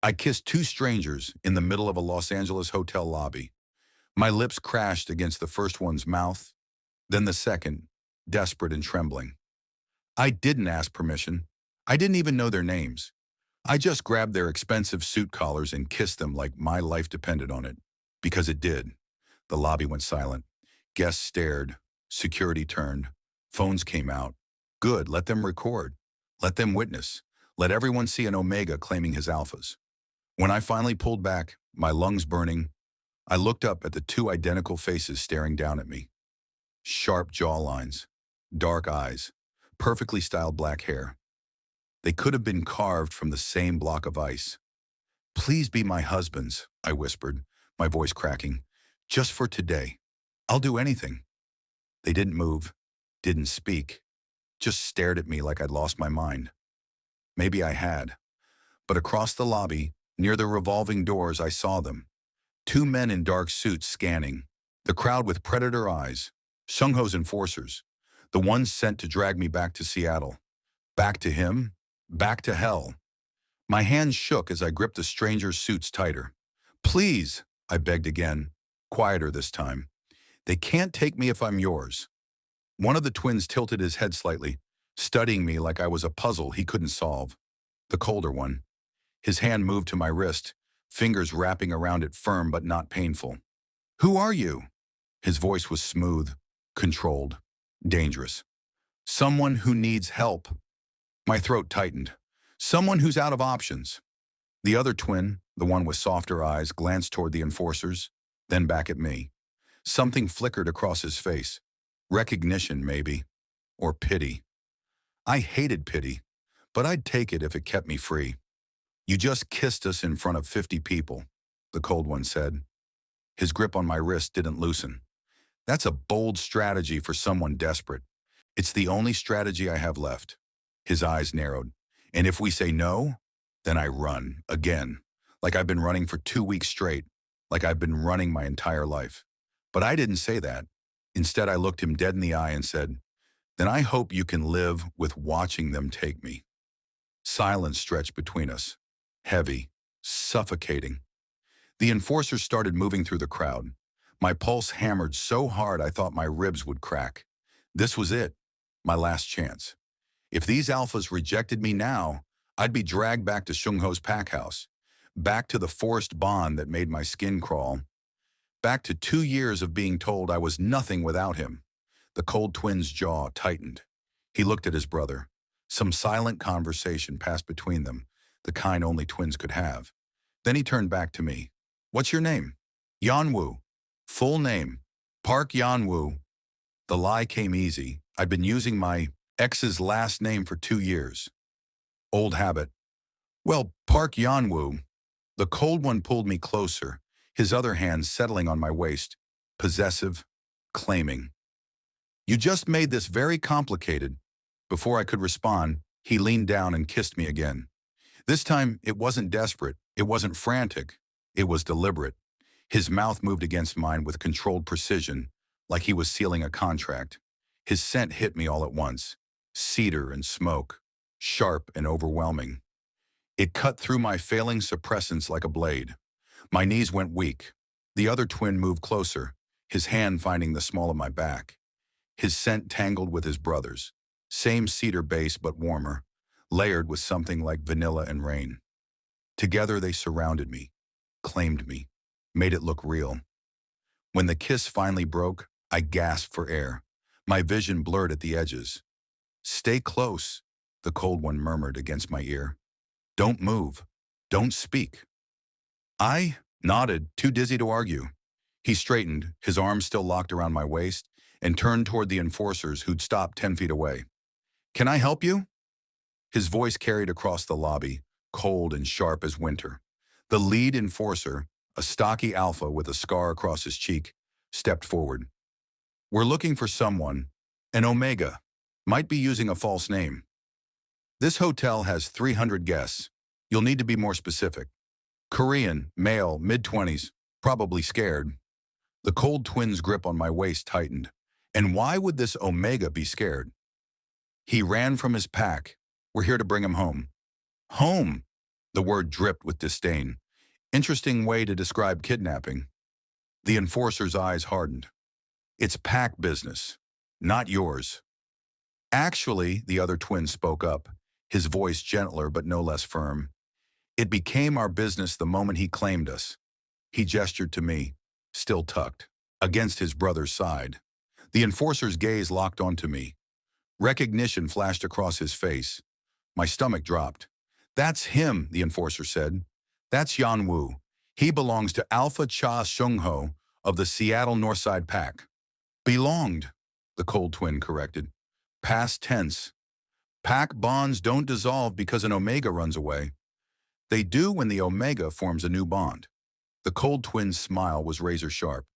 I kissed two strangers in the middle of a Los Angeles hotel lobby. My lips crashed against the first one's mouth, then the second, desperate and trembling. I didn't ask permission. I didn't even know their names. I just grabbed their expensive suit collars and kissed them like my life depended on it. Because it did. The lobby went silent. Guests stared. Security turned. Phones came out. Good, let them record. Let them witness. Let everyone see an Omega claiming his alphas. When I finally pulled back, my lungs burning, I looked up at the two identical faces staring down at me. Sharp jawlines, dark eyes, perfectly styled black hair. They could have been carved from the same block of ice. "Please be my husbands," I whispered, my voice cracking. "Just for today. I'll do anything." They didn't move, didn't speak, just stared at me like I'd lost my mind. Maybe I had. But across the lobby, near the revolving doors, I saw them. Two men in dark suits scanning. The crowd with predator eyes. Sungho's enforcers. The ones sent to drag me back to Seattle. Back to him. Back to hell. My hands shook as I gripped the stranger's suits tighter. "Please," I begged again, quieter this time. "They can't take me if I'm yours." One of the twins tilted his head slightly, studying me like I was a puzzle he couldn't solve. The colder one. His hand moved to my wrist, fingers wrapping around it firm but not painful. "Who are you?" His voice was smooth, controlled, dangerous. "Someone who needs help." My throat tightened. "Someone who's out of options." The other twin, the one with softer eyes, glanced toward the enforcers, then back at me. Something flickered across his face. Recognition, maybe. Or pity. I hated pity, but I'd take it if it kept me free. "You just kissed us in front of 50 people, the cold one said. His grip on my wrist didn't loosen. "That's a bold strategy for someone desperate. It's the only strategy I have left." His eyes narrowed. "And if we say no, then I run, again. Like I've been running for 2 weeks straight. Like I've been running my entire life." But I didn't say that. Instead, I looked him dead in the eye and said, "Then I hope you can live with watching them take me." Silence stretched between us. Heavy, suffocating. The enforcers started moving through the crowd. My pulse hammered so hard I thought my ribs would crack. This was it, my last chance. If these alphas rejected me now, I'd be dragged back to Sungho's pack house, back to the forced bond that made my skin crawl, back to 2 years of being told I was nothing without him. The cold twin's jaw tightened. He looked at his brother. Some silent conversation passed between them, the kind only twins could have. Then he turned back to me. "What's your name?" "Yanwu." Full name. Park Yanwu. The lie came easy. I'd been using my ex's last name for 2 years. Old habit. "Well, Park Yanwu." The cold one pulled me closer, his other hand settling on my waist, possessive, claiming. "You just made this very complicated." Before I could respond, he leaned down and kissed me again. This time, it wasn't desperate, it wasn't frantic, it was deliberate. His mouth moved against mine with controlled precision, like he was sealing a contract. His scent hit me all at once. Cedar and smoke, sharp and overwhelming. It cut through my failing suppressants like a blade. My knees went weak. The other twin moved closer, his hand finding the small of my back. His scent tangled with his brother's. Same cedar base but warmer, layered with something like vanilla and rain. Together they surrounded me, claimed me, made it look real. When the kiss finally broke, I gasped for air. My vision blurred at the edges. "Stay close," the cold one murmured against my ear. "Don't move. Don't speak." I nodded, too dizzy to argue. He straightened, his arms still locked around my waist, and turned toward the enforcers who'd stopped 10 feet away. "Can I help you?" His voice carried across the lobby, cold and sharp as winter. The lead enforcer, a stocky alpha with a scar across his cheek, stepped forward. "We're looking for someone, an Omega, might be using a false name. This hotel has 300 guests. You'll need to be more specific. Korean, male, mid-20s, probably scared." The cold twin's grip on my waist tightened. And why would this Omega be scared? "He ran from his pack. We're here to bring him home." "Home?" The word dripped with disdain. Interesting way to describe kidnapping. The enforcer's eyes hardened. It's pack business, not yours. Actually, the other twin spoke up, his voice gentler but no less firm. It became our business the moment he claimed us. He gestured to me, still tucked, against his brother's side. The enforcer's gaze locked onto me. Recognition flashed across his face. My stomach dropped. That's him, the enforcer said. That's Yan Wu. He belongs to Alpha Cha Shung Ho of the Seattle Northside Pack. Belonged, the cold twin corrected. Past tense. Pack bonds don't dissolve because an omega runs away. They do when the omega forms a new bond. The cold twin's smile was razor sharp,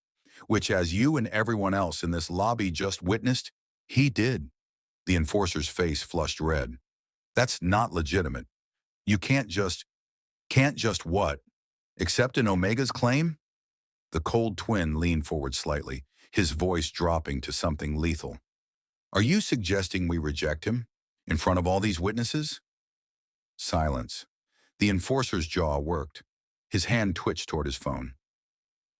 which, as you and everyone else in this lobby just witnessed, he did. The enforcer's face flushed red. That's not legitimate. You can't just what? Accept an omega's claim? The cold twin leaned forward slightly, his voice dropping to something lethal. Are you suggesting we reject him? In front of all these witnesses? Silence. The enforcer's jaw worked. His hand twitched toward his phone.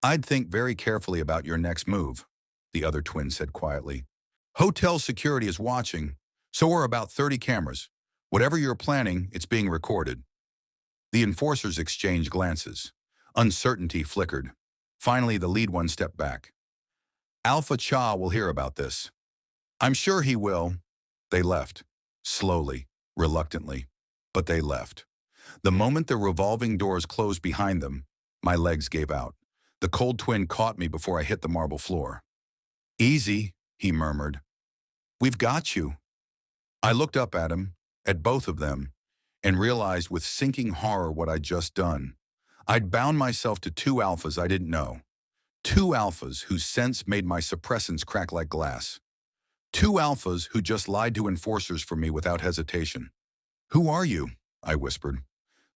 I'd think very carefully about your next move, the other twin said quietly. Hotel security is watching, so are about 30 cameras. Whatever you're planning, it's being recorded. The enforcers exchanged glances. Uncertainty flickered. Finally, the lead one stepped back. Alpha Cha will hear about this. I'm sure he will. They left. Slowly, reluctantly, but they left. The moment the revolving doors closed behind them, my legs gave out. The cold twin caught me before I hit the marble floor. Easy, he murmured. We've got you. I looked up at him, at both of them, and realized with sinking horror what I'd just done. I'd bound myself to two alphas I didn't know. Two alphas whose sense made my suppressants crack like glass. Two alphas who just lied to enforcers for me without hesitation. Who are you? I whispered.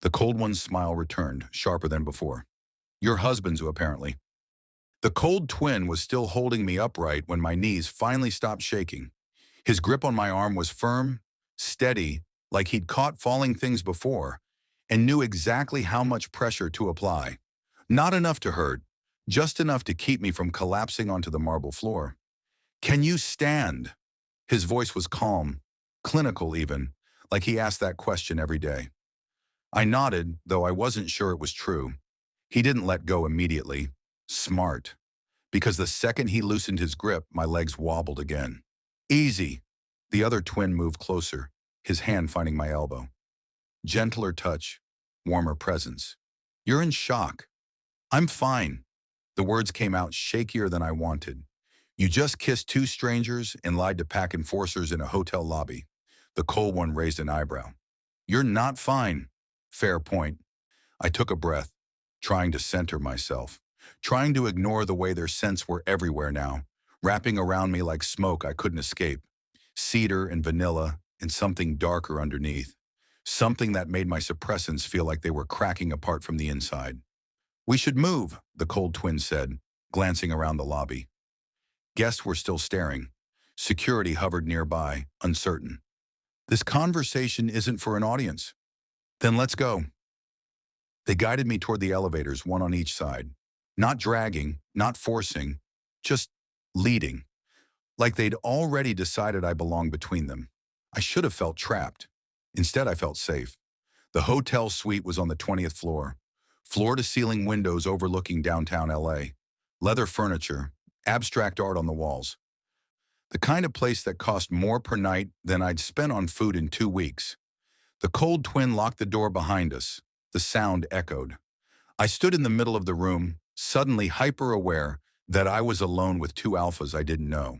The cold one's smile returned, sharper than before. Your husband's, apparently. The cold twin was still holding me upright when my knees finally stopped shaking. His grip on my arm was firm, steady, like he'd caught falling things before, and knew exactly how much pressure to apply. Not enough to hurt, just enough to keep me from collapsing onto the marble floor. Can you stand? His voice was calm, clinical even, like he asked that question every day. I nodded, though I wasn't sure it was true. He didn't let go immediately. Smart. Because the second he loosened his grip, my legs wobbled again. Easy. The other twin moved closer, his hand finding my elbow. Gentler touch, warmer presence. You're in shock. I'm fine. The words came out shakier than I wanted. You just kissed two strangers and lied to pack enforcers in a hotel lobby. The cold one raised an eyebrow. You're not fine. Fair point. I took a breath, trying to center myself, trying to ignore the way their scents were everywhere now, wrapping around me like smoke I couldn't escape. Cedar and vanilla and something darker underneath. Something that made my suppressants feel like they were cracking apart from the inside. We should move, the cold twin said, glancing around the lobby. Guests were still staring. Security hovered nearby, uncertain. This conversation isn't for an audience. Then let's go. They guided me toward the elevators, one on each side. Not dragging, not forcing, just leading. Like they'd already decided I belonged between them. I should have felt trapped. Instead, I felt safe. The hotel suite was on the 20th floor. Floor-to-ceiling windows overlooking downtown LA. Leather furniture, abstract art on the walls. The kind of place that cost more per night than I'd spent on food in 2 weeks. The cold twin locked the door behind us. The sound echoed. I stood in the middle of the room, suddenly hyper-aware that I was alone with two alphas I didn't know.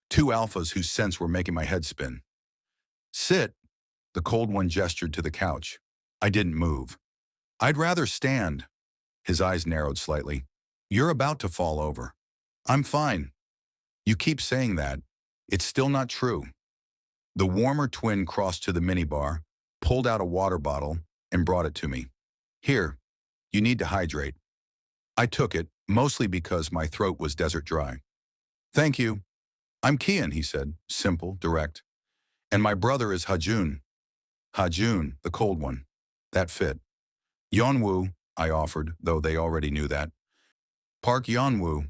Two alphas whose scents were making my head spin. Sit, the cold one gestured to the couch. I didn't move. I'd rather stand. His eyes narrowed slightly. You're about to fall over. I'm fine. You keep saying that. It's still not true. The warmer twin crossed to the minibar, pulled out a water bottle, and brought it to me. Here, you need to hydrate. I took it, mostly because my throat was desert dry. Thank you. I'm Kian, he said, simple, direct. And my brother is Hajoon. Hajoon, the cold one. That fit. Yeonwoo, I offered, though they already knew that. Park Yeonwoo.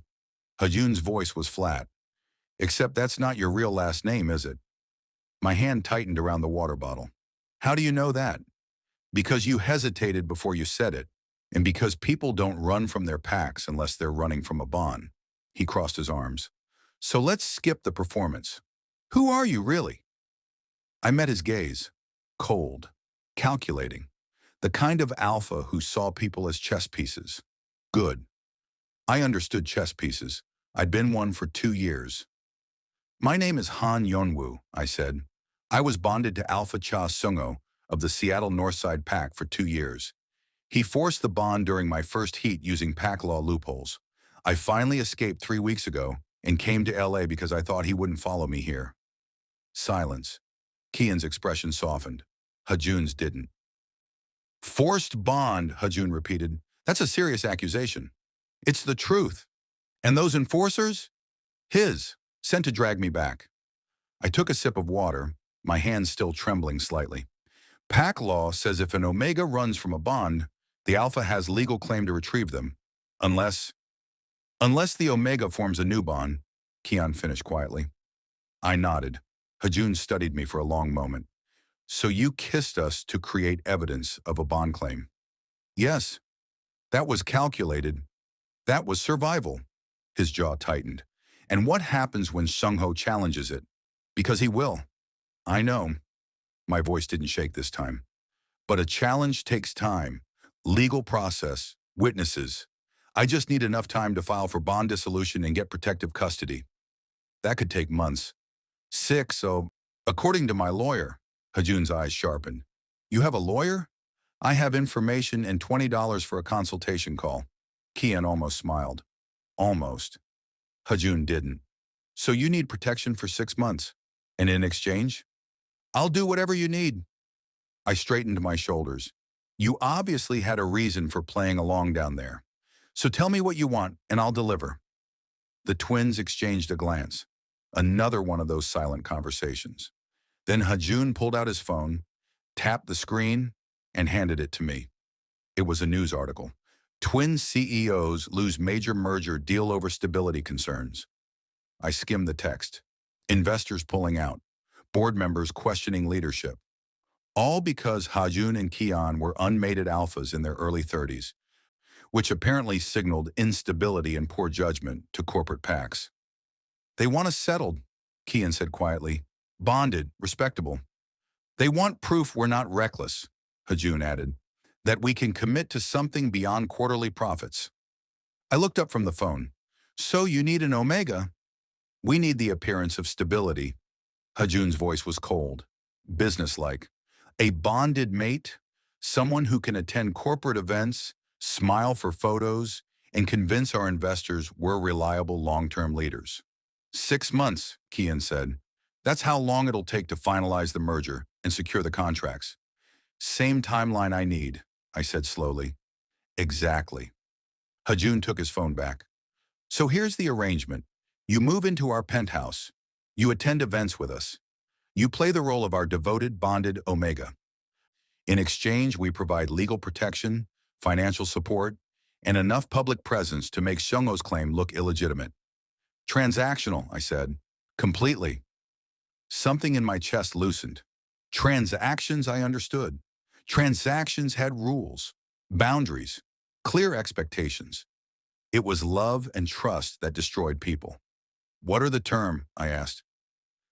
Hajoon's voice was flat. Except that's not your real last name, is it? My hand tightened around the water bottle. How do you know that? Because you hesitated before you said it, and because people don't run from their packs unless they're running from a bond. He crossed his arms. So let's skip the performance. Who are you, really? I met his gaze. Cold. Calculating. The kind of alpha who saw people as chess pieces. Good. I understood chess pieces. I'd been one for 2 years. My name is Han Yeonwoo, I said. I was bonded to Alpha Cha Sungho of the Seattle Northside Pack for 2 years. He forced the bond during my first heat using pack law loopholes. I finally escaped 3 weeks ago and came to LA because I thought he wouldn't follow me here. Silence. Kian's expression softened. Hajoon's didn't. Forced bond, Hajoon repeated. That's a serious accusation. It's the truth. And those enforcers? His, sent to drag me back. I took a sip of water, my hands still trembling slightly. Pack law says if an Omega runs from a bond, the Alpha has legal claim to retrieve them. Unless the Omega forms a new bond, Kian finished quietly. I nodded. Hajoon studied me for a long moment. So you kissed us to create evidence of a bond claim? Yes. That was calculated. That was survival. His jaw tightened. And what happens when Sungho challenges it? Because he will. I know. My voice didn't shake this time. But a challenge takes time. Legal process. Witnesses. I just need enough time to file for bond dissolution and get protective custody. That could take months. 6, so, according to my lawyer. Hajoon's eyes sharpened. You have a lawyer? I have information and $20 for a consultation call. Kian almost smiled. Almost. Hajoon didn't. So you need protection for 6 months. And in exchange? I'll do whatever you need. I straightened my shoulders. You obviously had a reason for playing along down there. So tell me what you want, and I'll deliver. The twins exchanged a glance. Another one of those silent conversations. Then Hajoon pulled out his phone, tapped the screen, and handed it to me. It was a news article. Twin CEOs lose major merger deal over stability concerns. I skimmed the text. Investors pulling out. Board members questioning leadership. All because Hajoon and Kian were unmated alphas in their early 30s, which apparently signaled instability and poor judgment to corporate PACs. They want us settled, Kian said quietly. Bonded, respectable. They want proof we're not reckless, Hajoon added, that we can commit to something beyond quarterly profits. I looked up from the phone. So you need an Omega? We need the appearance of stability. Hajoon's voice was cold, businesslike. A bonded mate, someone who can attend corporate events, smile for photos, and convince our investors we're reliable long-term leaders. 6 months, Kian said. That's how long it'll take to finalize the merger and secure the contracts. Same timeline I need, I said slowly. Exactly. Hajoon took his phone back. So here's the arrangement. You move into our penthouse. You attend events with us. You play the role of our devoted, bonded Omega. In exchange, we provide legal protection, financial support, and enough public presence to make Sungho's claim look illegitimate. Transactional, I said. Completely. Something in my chest loosened. Transactions, I understood. Transactions had rules, boundaries, clear expectations. It was love and trust that destroyed people. What are the terms? I asked.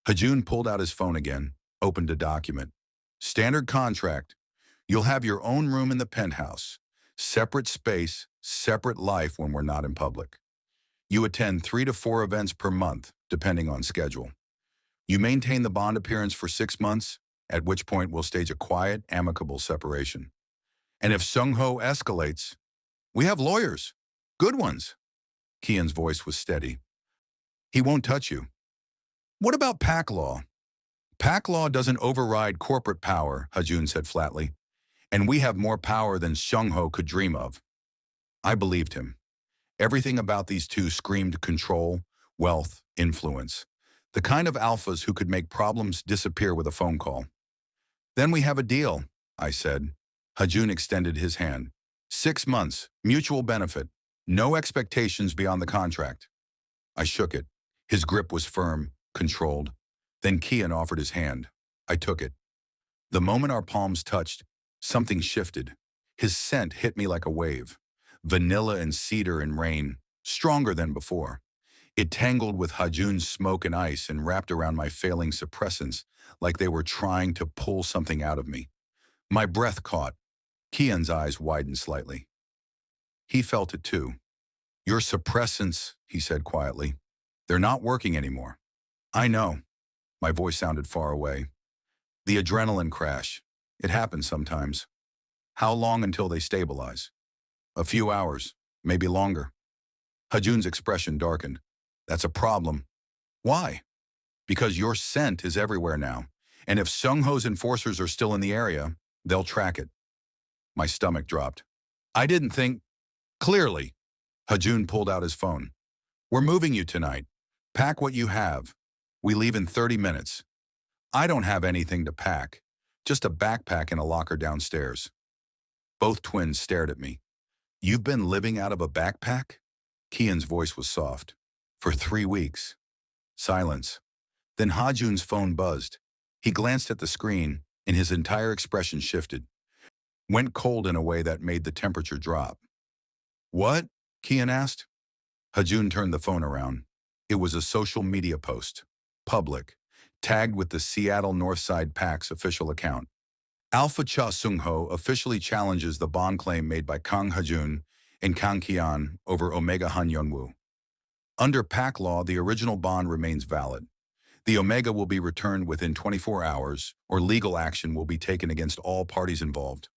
Hajoon pulled out his phone again, opened a document. Standard contract. You'll have your own room in the penthouse. Separate space, separate life when we're not in public. You attend 3 to 4 events per month, depending on schedule. You maintain the bond appearance for 6 months, at which point we'll stage a quiet, amicable separation. And if Sungho escalates, we have lawyers. Good ones. Kian's voice was steady. He won't touch you. What about pack law? Pack law doesn't override corporate power, Hajoon said flatly. And we have more power than Sungho could dream of. I believed him. Everything about these two screamed control, wealth, influence. The kind of alphas who could make problems disappear with a phone call. Then we have a deal, I said. Hajoon extended his hand. 6 months, mutual benefit, no expectations beyond the contract. I shook it. His grip was firm, controlled. Then Kian offered his hand. I took it. The moment our palms touched, something shifted. His scent hit me like a wave. Vanilla and cedar and rain, stronger than before. It tangled with Hajoon's smoke and ice and wrapped around my failing suppressants like they were trying to pull something out of me. My breath caught. Kian's eyes widened slightly. He felt it too. Your suppressants, he said quietly. They're not working anymore. I know. My voice sounded far away. The adrenaline crash. It happens sometimes. How long until they stabilize? A few hours, maybe longer. Hajoon's expression darkened. That's a problem. Why? Because your scent is everywhere now, and if Sungho's enforcers are still in the area, they'll track it. My stomach dropped. I didn't think... Clearly. Hajoon pulled out his phone. We're moving you tonight. Pack what you have. We leave in 30 minutes. I don't have anything to pack. Just a backpack and a locker downstairs. Both twins stared at me. You've been living out of a backpack? Kian's voice was soft. For 3 weeks. Silence. Then Hajoon's phone buzzed. He glanced at the screen, and his entire expression shifted. Went cold in a way that made the temperature drop. What? Kian asked. Hajoon turned the phone around. It was a social media post. Public. Tagged with the Seattle Northside PAC's official account. Alpha Cha Sungho officially challenges the bond claim made by Kang Hajoon and Kang Kian over Omega Han Yunwoo. Under PAC law, the original bond remains valid. The Omega will be returned within 24 hours, or legal action will be taken against all parties involved.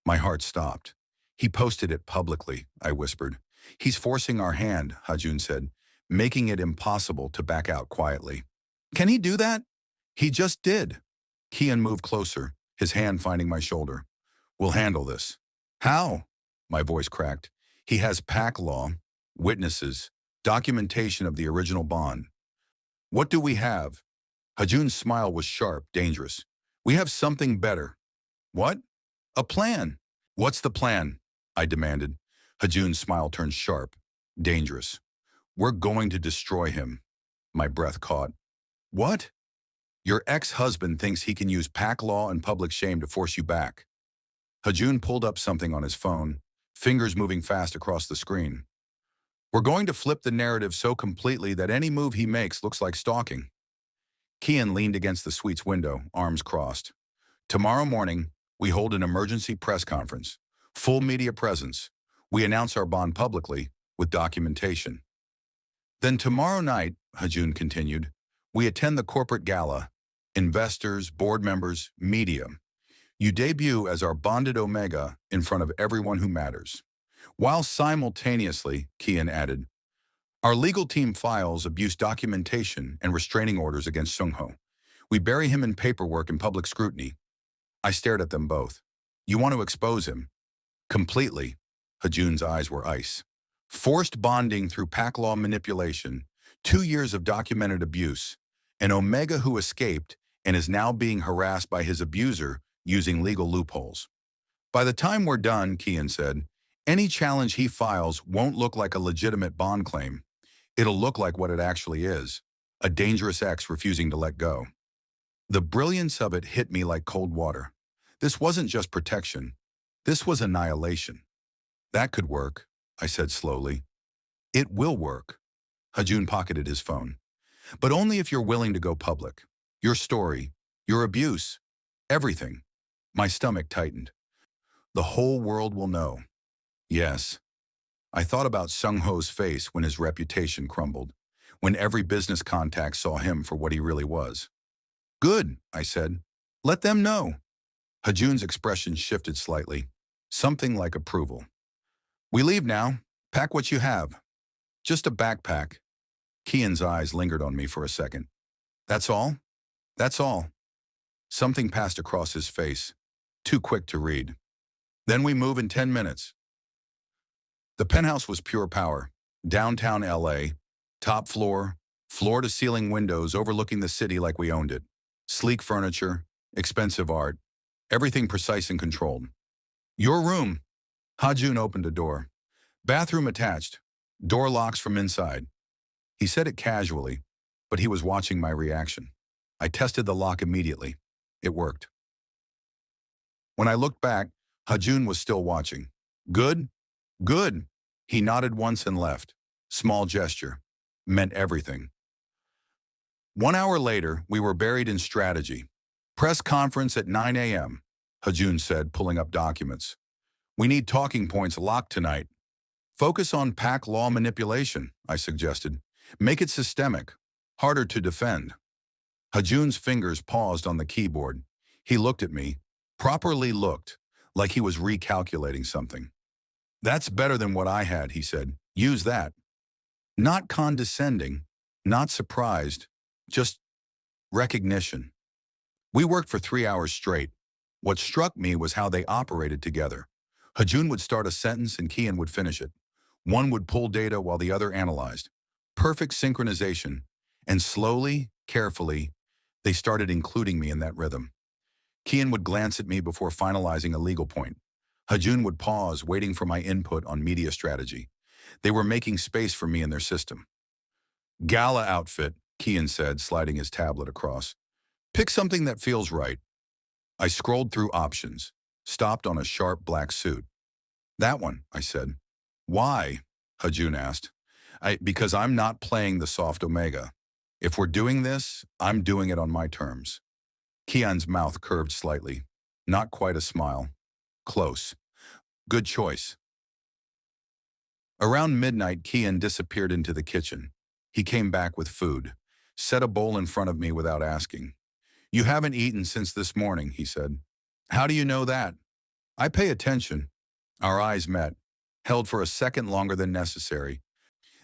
My heart stopped. He posted it publicly, I whispered. He's forcing our hand, Hajoon said, making it impossible to back out quietly. Can he do that? He just did. Kian moved closer, his hand finding my shoulder. We'll handle this. How? My voice cracked. He has PAC law, witnesses, documentation of the original bond. What do we have? Hajoon's smile was sharp, dangerous. We have something better. What? A plan. What's the plan? I demanded. Hajoon's smile turned sharp, dangerous. We're going to destroy him. My breath caught. What? Your ex-husband thinks he can use PAC law and public shame to force you back. Hajoon pulled up something on his phone, fingers moving fast across the screen. We're going to flip the narrative so completely that any move he makes looks like stalking. Kian leaned against the suite's window, arms crossed. Tomorrow morning, we hold an emergency press conference. Full media presence. We announce our bond publicly, with documentation. Then tomorrow night, Hajoon continued, we attend the corporate gala. Investors, board members, media. You debut as our bonded Omega in front of everyone who matters. While simultaneously, Kian added, our legal team files abuse documentation and restraining orders against Sungho. We bury him in paperwork and public scrutiny. I stared at them both. You want to expose him? Completely. Hajoon's eyes were ice. Forced bonding through PAC law manipulation, 2 years of documented abuse, an Omega who escaped and is now being harassed by his abuser using legal loopholes. By the time we're done, Kian said, any challenge he files won't look like a legitimate bond claim. It'll look like what it actually is, a dangerous ex refusing to let go. The brilliance of it hit me like cold water. This wasn't just protection. This was annihilation. That could work, I said slowly. It will work. Hajoon pocketed his phone. But only if you're willing to go public. Your story, your abuse, everything. My stomach tightened. The whole world will know. Yes. I thought about Sungho's face when his reputation crumbled, when every business contact saw him for what he really was. Good, I said. Let them know. Hajoon's expression shifted slightly, something like approval. We leave now. Pack what you have. Just a backpack. Kian's eyes lingered on me for a second. That's all? That's all. Something passed across his face, too quick to read. Then we move in 10 minutes. The penthouse was pure power. Downtown LA, top floor, floor-to-ceiling windows overlooking the city like we owned it. Sleek furniture, expensive art, everything precise and controlled. Your room. Hajoon opened a door. Bathroom attached. Door locks from inside. He said it casually, but he was watching my reaction. I tested the lock immediately. It worked. When I looked back, Hajoon was still watching. Good? Good. He nodded once and left. Small gesture. Meant everything. 1 hour later, we were buried in strategy. Press conference at 9 a.m., Hajoon said, pulling up documents. We need talking points locked tonight. Focus on PAC law manipulation, I suggested. Make it systemic, harder to defend. Hajoon's fingers paused on the keyboard. He looked at me, properly looked, like he was recalculating something. That's better than what I had, he said. Use that. Not condescending, not surprised, just recognition. We worked for 3 hours straight. What struck me was how they operated together. Hajoon would start a sentence and Kian would finish it. One would pull data while the other analyzed. Perfect synchronization. And slowly, carefully, they started including me in that rhythm. Kian would glance at me before finalizing a legal point. Hajoon would pause, waiting for my input on media strategy. They were making space for me in their system. Gala outfit, Kian said, sliding his tablet across. Pick something that feels right. I scrolled through options, stopped on a sharp black suit. That one, I said. Why? Hajoon asked. Because I'm not playing the soft omega. If we're doing this, I'm doing it on my terms. Kian's mouth curved slightly. Not quite a smile. Close. Good choice. Around midnight, Kian disappeared into the kitchen. He came back with food, set a bowl in front of me without asking. You haven't eaten since this morning, he said. How do you know that? I pay attention. Our eyes met, held for a second longer than necessary.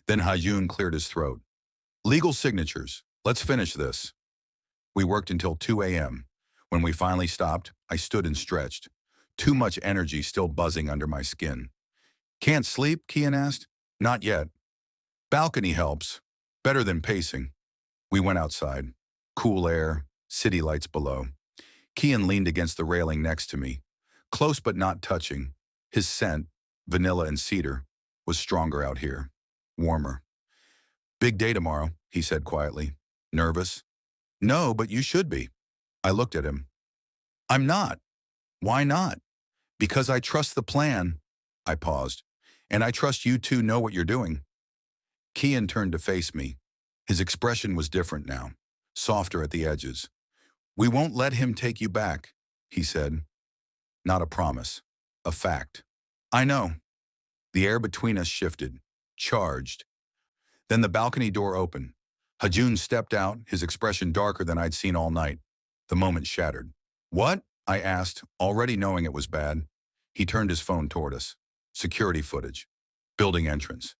Then Hajoon cleared his throat. Legal signatures. Let's finish this. We worked until 2 a.m. When we finally stopped, I stood and stretched. Too much energy still buzzing under my skin. Can't sleep? Kian asked. Not yet. Balcony helps. Better than pacing. We went outside. Cool air, city lights below. Kian leaned against the railing next to me. Close but not touching. His scent, vanilla and cedar, was stronger out here. Warmer. Big day tomorrow, he said quietly. Nervous? No, but you should be. I looked at him. I'm not. Why not? Because I trust the plan. I paused. And I trust you two know what you're doing. Kian turned to face me. His expression was different now, softer at the edges. We won't let him take you back, he said. Not a promise, a fact. I know. The air between us shifted, charged. Then the balcony door opened. Hajoon stepped out, his expression darker than I'd seen all night. The moment shattered. What? I asked, already knowing it was bad. He turned his phone toward us. Security footage. Building entrance.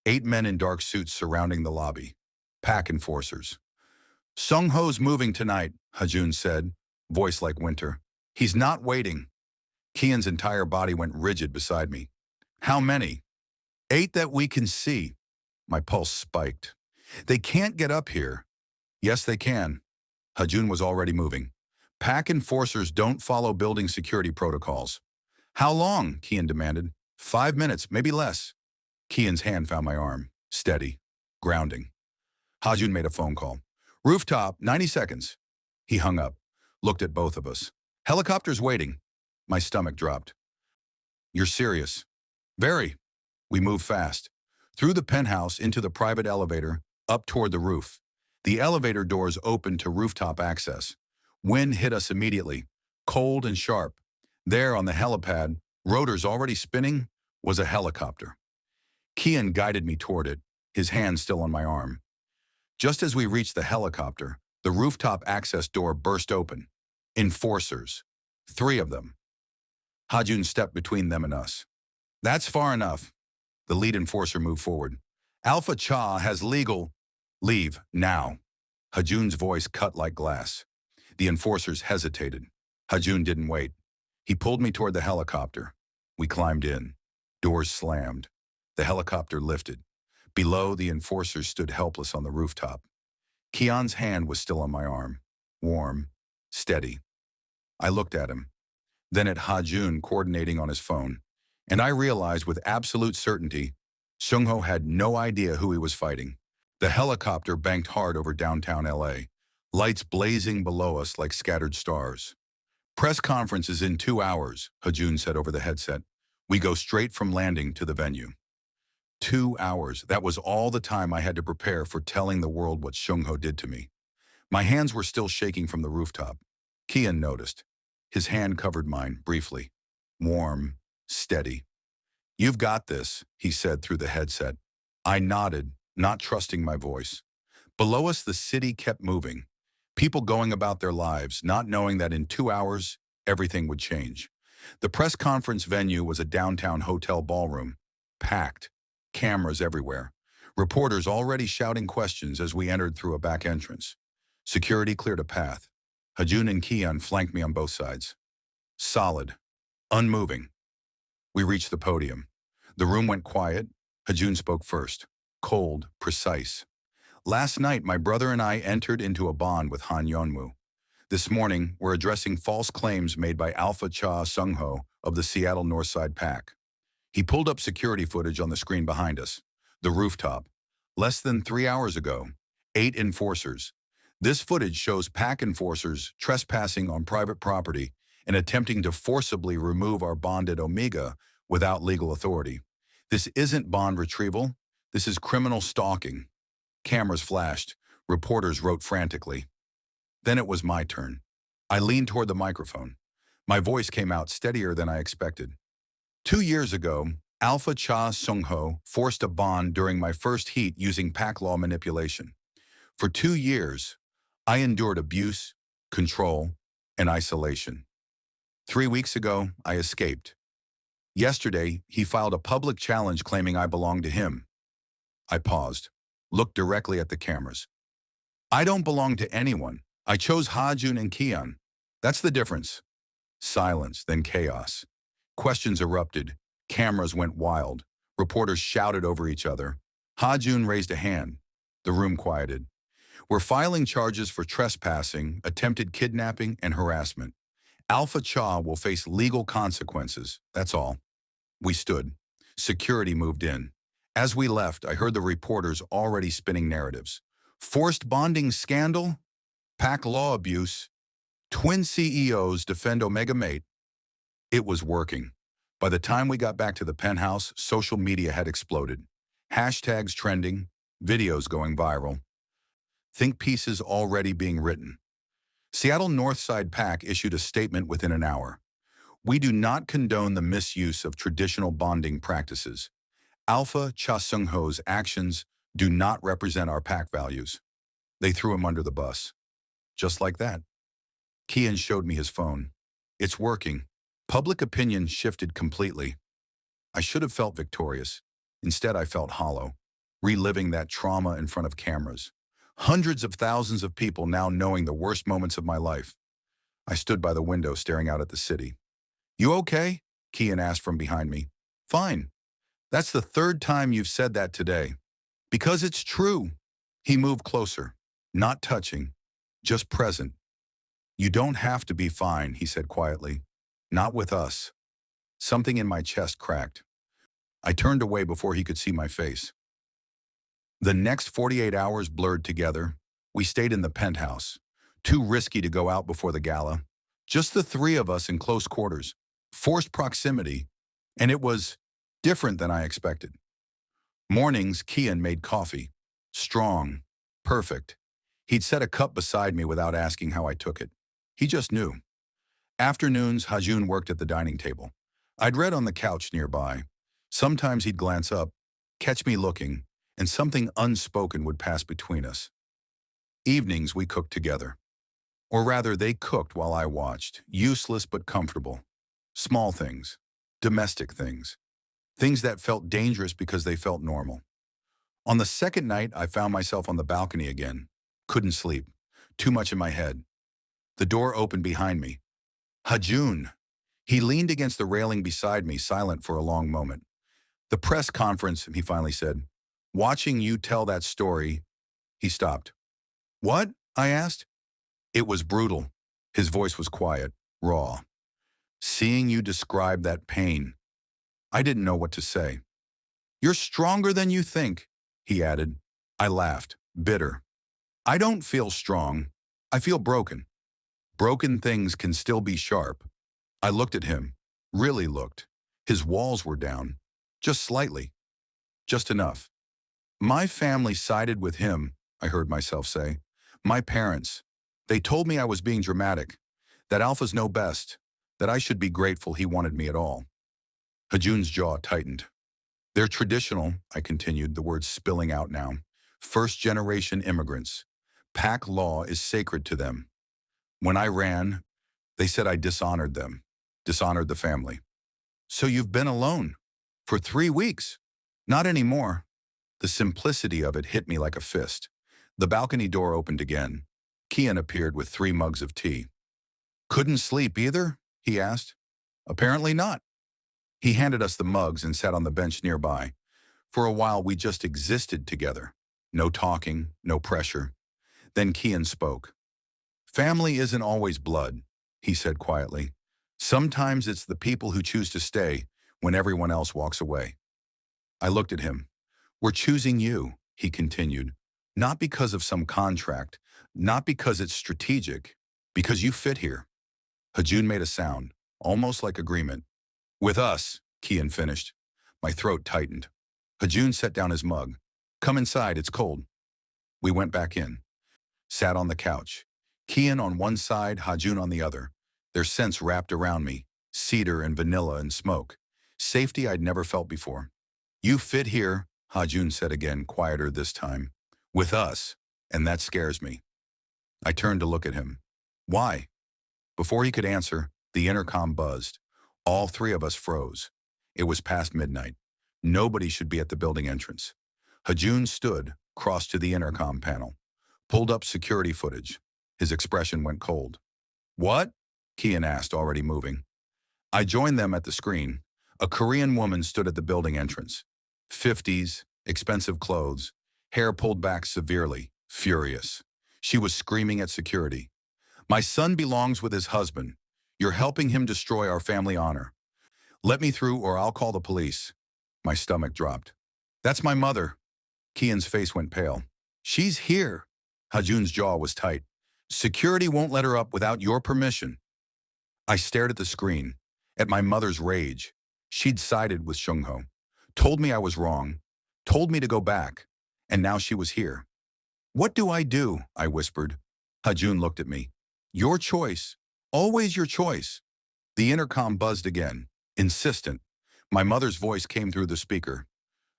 8 men in dark suits surrounding the lobby. PAC enforcers. Sung-ho's moving tonight, Hajoon said, voice like winter. He's not waiting. Kian's entire body went rigid beside me. How many? 8 that we can see. My pulse spiked. They can't get up here. Yes, they can. Hajoon was already moving. PAC enforcers don't follow building security protocols. How long? Kian demanded. 5 minutes, maybe less. Kian's hand found my arm. Steady. Grounding. Hajoon made a phone call. Rooftop, 90 seconds. He hung up, looked at both of us. Helicopter's waiting. My stomach dropped. You're serious? Very. We moved fast. Through the penthouse into the private elevator, up toward the roof. The elevator doors opened to rooftop access. Wind hit us immediately, cold and sharp. There on the helipad, rotors already spinning, was a helicopter. Kian guided me toward it, his hand still on my arm. Just as we reached the helicopter, the rooftop access door burst open. Enforcers. 3 of them. Hajoon stepped between them and us. That's far enough. The lead enforcer moved forward. Alpha Cha has legal. Leave, now. Hajoon's voice cut like glass. The enforcers hesitated. Hajoon didn't wait. He pulled me toward the helicopter. We climbed in. Doors slammed. The helicopter lifted. Below, the enforcers stood helpless on the rooftop. Kian's hand was still on my arm. Warm. Steady. I looked at him. Then at Hajoon coordinating on his phone. And I realized with absolute certainty, Seung-ho had no idea who he was fighting. The helicopter banked hard over downtown LA, lights blazing below us like scattered stars. Press conference is in 2 hours, Hajoon said over the headset. We go straight from landing to the venue. 2 hours. That was all the time I had to prepare for telling the world what Seung-ho did to me. My hands were still shaking from the rooftop. Kian noticed. His hand covered mine, briefly. Warm, steady. You've got this, he said through the headset. I nodded, not trusting my voice. Below us, the city kept moving. People going about their lives, not knowing that in 2 hours, everything would change. The press conference venue was a downtown hotel ballroom. Packed. Cameras everywhere. Reporters already shouting questions as we entered through a back entrance. Security cleared a path. Hajoon and Kian flanked me on both sides. Solid. Unmoving. We reached the podium. The room went quiet. Hajoon spoke first. Cold, precise. Last night, my brother and I entered into a bond with Han Yeonmu. This morning, we're addressing false claims made by Alpha Cha Seung-ho of the Seattle Northside PAC. He pulled up security footage on the screen behind us. The rooftop. Less than 3 hours ago, 8 enforcers. This footage shows PAC enforcers trespassing on private property and attempting to forcibly remove our bonded Omega without legal authority. This isn't bond retrieval. This is criminal stalking. Cameras flashed. Reporters wrote frantically. Then it was my turn. I leaned toward the microphone. My voice came out steadier than I expected. 2 years ago, Alpha Cha Seung-ho forced a bond during my first heat using PAC law manipulation. For 2 years, I endured abuse, control, and isolation. 3 weeks ago, I escaped. Yesterday, he filed a public challenge claiming I belonged to him. I paused, looked directly at the cameras. I don't belong to anyone. I chose Hajoon and Kian. That's the difference. Silence, then chaos. Questions erupted. Cameras went wild. Reporters shouted over each other. Hajoon raised a hand. The room quieted. We're filing charges for trespassing, attempted kidnapping, and harassment. Alpha Cha will face legal consequences. That's all. We stood. Security moved in. As we left, I heard the reporters already spinning narratives. Forced bonding scandal? PAC law abuse? Twin CEOs defend Omega Mate? It was working. By the time we got back to the penthouse, social media had exploded. Hashtags trending, videos going viral. Think pieces already being written. Seattle Northside PAC issued a statement within an hour. We do not condone the misuse of traditional bonding practices. Alpha Cha Seung-ho's actions do not represent our PAC values. They threw him under the bus. Just like that. Kian showed me his phone. It's working. Public opinion shifted completely. I should have felt victorious. Instead, I felt hollow, reliving that trauma in front of cameras. Hundreds of thousands of people now knowing the worst moments of my life. I stood by the window staring out at the city. You okay? Kian asked from behind me. Fine. That's the 3rd time you've said that today. Because it's true. He moved closer, not touching, just present. You don't have to be fine, he said quietly. Not with us. Something in my chest cracked. I turned away before he could see my face. The next 48 hours blurred together. We stayed in the penthouse. Too risky to go out before the gala. Just the 3 of us in close quarters. Forced proximity. And it was different than I expected. Mornings, Kian made coffee. Strong. Perfect. He'd set a cup beside me without asking how I took it. He just knew. Afternoons, Hajoon worked at the dining table. I'd read on the couch nearby. Sometimes he'd glance up, catch me looking, and something unspoken would pass between us. Evenings we cooked together. Or rather, they cooked while I watched, useless but comfortable. Small things, domestic things, things that felt dangerous because they felt normal. On the second night, I found myself on the balcony again. Couldn't sleep. Too much in my head. The door opened behind me. Hajoon. He leaned against the railing beside me, silent for a long moment. The press conference, he finally said. Watching you tell that story, he stopped. What? I asked. It was brutal. His voice was quiet, raw. Seeing you describe that pain. I didn't know what to say. You're stronger than you think, he added. I laughed, bitter. I don't feel strong. I feel broken. Broken things can still be sharp. I looked at him, really looked. His walls were down, just slightly, just enough. My family sided with him, I heard myself say. My parents. They told me I was being dramatic, that alphas know best, that I should be grateful he wanted me at all. Hajoon's jaw tightened. They're traditional, I continued, the words spilling out now. First-generation immigrants. Pack law is sacred to them. When I ran, they said I dishonored them, dishonored the family. So you've been alone? For 3 weeks? Not anymore. The simplicity of it hit me like a fist. The balcony door opened again. Kian appeared with 3 mugs of tea. Couldn't sleep either? He asked. Apparently not. He handed us the mugs and sat on the bench nearby. For a while, we just existed together. No talking, no pressure. Then Kian spoke. Family isn't always blood, he said quietly. Sometimes it's the people who choose to stay when everyone else walks away. I looked at him. We're choosing you, he continued, not because of some contract, not because it's strategic, because you fit here. Hajoon made a sound, almost like agreement. With us, Kian finished. My throat tightened. Hajoon set down his mug. Come inside, it's cold. We went back in. Sat on the couch. Kian on one side, Hajoon on the other. Their scents wrapped around me, cedar and vanilla and smoke. Safety I'd never felt before. You fit here, Hajoon said again, quieter this time. With us, and that scares me. I turned to look at him. Why? Before he could answer, the intercom buzzed. All 3 of us froze. It was past midnight. Nobody should be at the building entrance. Hajoon stood, crossed to the intercom panel, pulled up security footage. His expression went cold. What? Kian asked, already moving. I joined them at the screen. A Korean woman stood at the building entrance. 50s, expensive clothes, hair pulled back severely, furious. She was screaming at security. My son belongs with his husband. You're helping him destroy our family honor. Let me through or I'll call the police. My stomach dropped. That's my mother. Kian's face went pale. She's here. Hajoon's jaw was tight. Security won't let her up without your permission. I stared at the screen, at my mother's rage. She'd sided with Seungho, told me I was wrong, told me to go back, and now she was here. What do? I whispered. Hajoon looked at me. Your choice. Always your choice. The intercom buzzed again, insistent. My mother's voice came through the speaker.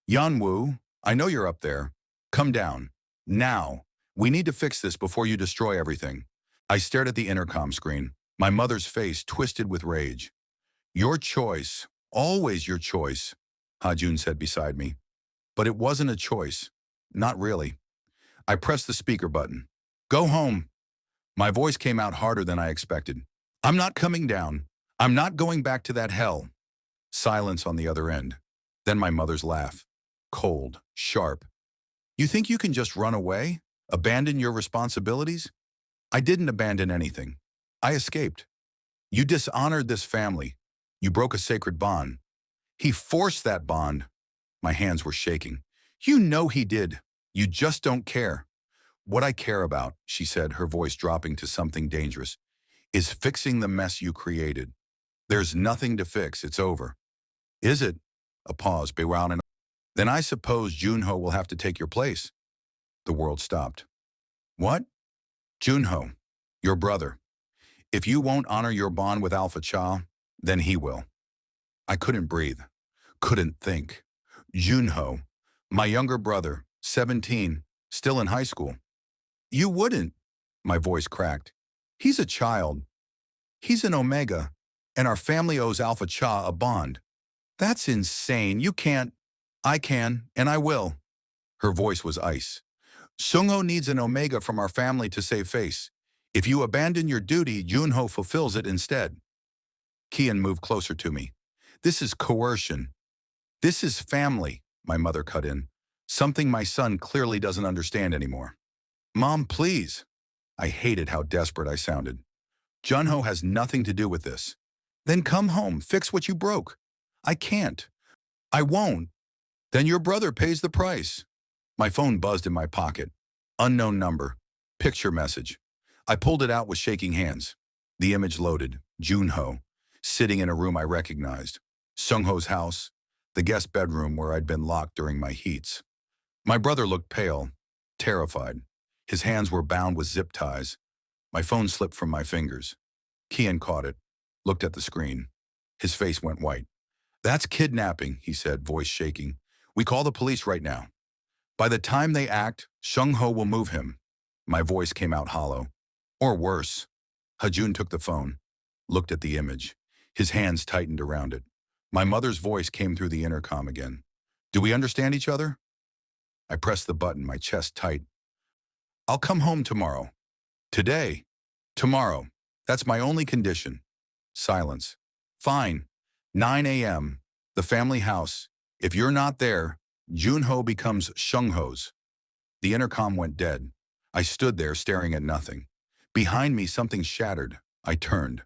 Yanwoo, I know you're up there. Come down. Now. We need to fix this before you destroy everything. I stared at the intercom screen, my mother's face twisted with rage. Your choice. Always your choice, Hajoon said beside me. But it wasn't a choice. Not really. I pressed the speaker button. Go home. My voice came out harder than I expected. I'm not coming down. I'm not going back to that hell. Silence on the other end. Then my mother's laugh. Cold, sharp. You think you can just run away? Abandon your responsibilities? I didn't abandon anything. I escaped. You dishonored this family. You broke a sacred bond. He forced that bond. My hands were shaking. You know he did. You just don't care. What I care about, she said, her voice dropping to something dangerous, is fixing the mess you created. There's nothing to fix. It's over. Is it? A pause. Then I suppose Junho will have to take your place. The world stopped. What? Junho, your brother. If you won't honor your bond with Alpha Cha, then he will. I couldn't breathe, couldn't think. Junho, my younger brother, 17, still in high school. You wouldn't, my voice cracked. He's a child. He's an Omega, and our family owes Alpha Cha a bond. That's insane. You can't. I can, and I will. Her voice was ice. Seungho needs an Omega from our family to save face. If you abandon your duty, Junho fulfills it instead. Kian moved closer to me. This is coercion. This is family, my mother cut in. Something my son clearly doesn't understand anymore. Mom, please. I hated how desperate I sounded. Junho has nothing to do with this. Then come home, fix what you broke. I can't. I won't. Then your brother pays the price. My phone buzzed in my pocket. Unknown number. Picture message. I pulled it out with shaking hands. The image loaded. Junho, sitting in a room I recognized. Sungho's house, the guest bedroom where I'd been locked during my heats. My brother looked pale, terrified. His hands were bound with zip ties. My phone slipped from my fingers. Kian caught it, looked at the screen. His face went white. That's kidnapping, he said, voice shaking. We call the police right now. By the time they act, Sungho will move him. My voice came out hollow. Or worse. Hajoon took the phone, looked at the image. His hands tightened around it. My mother's voice came through the intercom again. Do we understand each other? I pressed the button, my chest tight. I'll come home tomorrow. Today. Tomorrow. That's my only condition. Silence. Fine. 9 a.m. The family house. If you're not there, Junho becomes Sungho's. The intercom went dead. I stood there staring at nothing. Behind me, something shattered. I turned.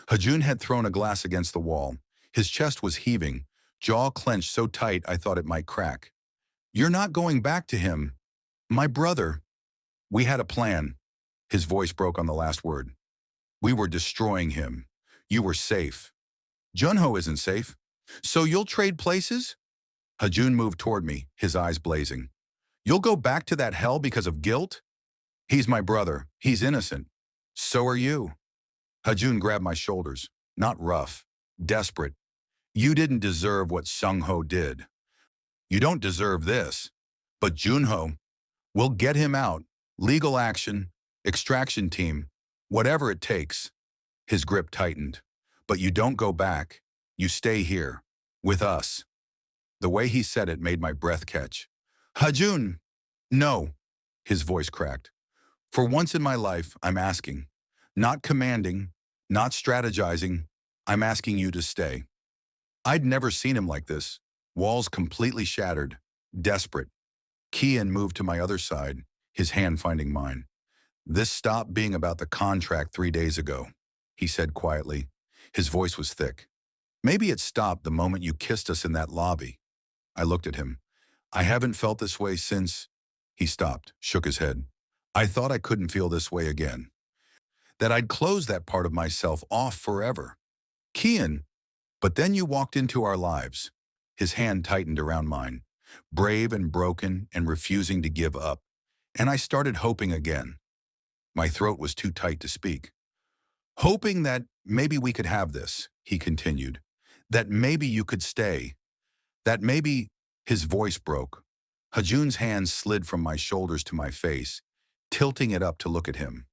Hajoon had thrown a glass against the wall. His chest was heaving, jaw clenched so tight I thought it might crack. You're not going back to him. My brother. We had a plan. His voice broke on the last word. We were destroying him. You were safe. Junho isn't safe. So you'll trade places? Hajoon moved toward me, his eyes blazing. You'll go back to that hell because of guilt? He's my brother. He's innocent. So are you. Hajoon grabbed my shoulders, not rough, desperate. You didn't deserve what Sungho did. You don't deserve this. But Junho, we'll get him out. Legal action, extraction team, whatever it takes. His grip tightened. But you don't go back. You stay here, with us. The way he said it made my breath catch. Hajoon! No. His voice cracked. For once in my life, I'm asking. Not commanding, not strategizing. I'm asking you to stay. I'd never seen him like this. Walls completely shattered, desperate. Kian moved to my other side, his hand finding mine. This stopped being about the contract 3 days ago, he said quietly. His voice was thick. Maybe it stopped the moment you kissed us in that lobby. I looked at him. I haven't felt this way since... He stopped, shook his head. I thought I couldn't feel this way again. That I'd close that part of myself off forever. Kian, but then you walked into our lives. His hand tightened around mine, brave and broken and refusing to give up. And I started hoping again. My throat was too tight to speak. Hoping that maybe we could have this, he continued. That maybe you could stay. That maybe... His voice broke. Hajoon's hands slid from my shoulders to my face, tilting it up to look at him.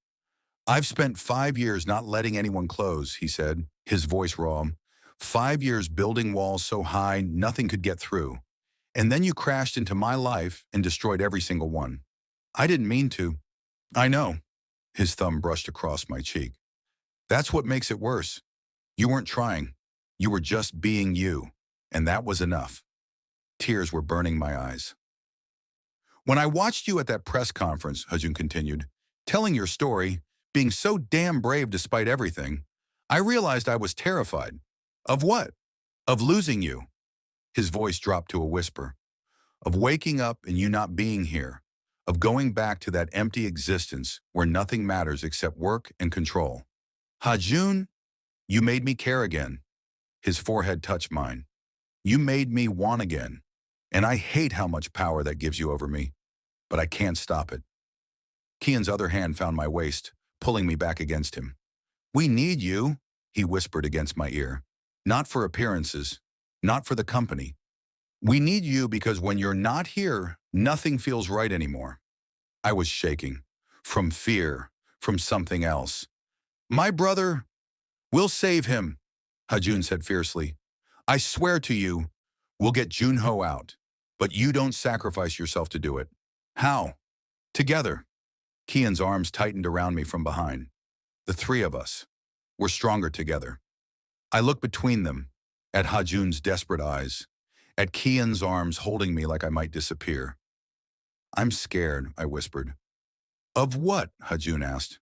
I've spent 5 years not letting anyone close, he said, his voice raw. 5 years building walls so high nothing could get through. And then you crashed into my life and destroyed every single one. I didn't mean to. I know. His thumb brushed across my cheek. That's what makes it worse. You weren't trying. You were just being you. And that was enough. Tears were burning my eyes. When I watched you at that press conference, Hajoon continued, telling your story, being so damn brave despite everything, I realized I was terrified. Of what? Of losing you. His voice dropped to a whisper. Of waking up and you not being here. Of going back to that empty existence where nothing matters except work and control. Hajoon, you made me care again. His forehead touched mine. You made me want again. And I hate how much power that gives you over me. But I can't stop it. Kian's other hand found my waist, pulling me back against him. We need you, he whispered against my ear. Not for appearances, not for the company. We need you because when you're not here, nothing feels right anymore. I was shaking. From fear, from something else. My brother, we'll save him, Hajoon said fiercely. I swear to you, we'll get Junho out. But you don't sacrifice yourself to do it. How? Together. Kian's arms tightened around me from behind. The three of us. We're stronger together. I looked between them, at Hajoon's desperate eyes, at Kian's arms holding me like I might disappear. I'm scared, I whispered. Of what? Hajoon asked.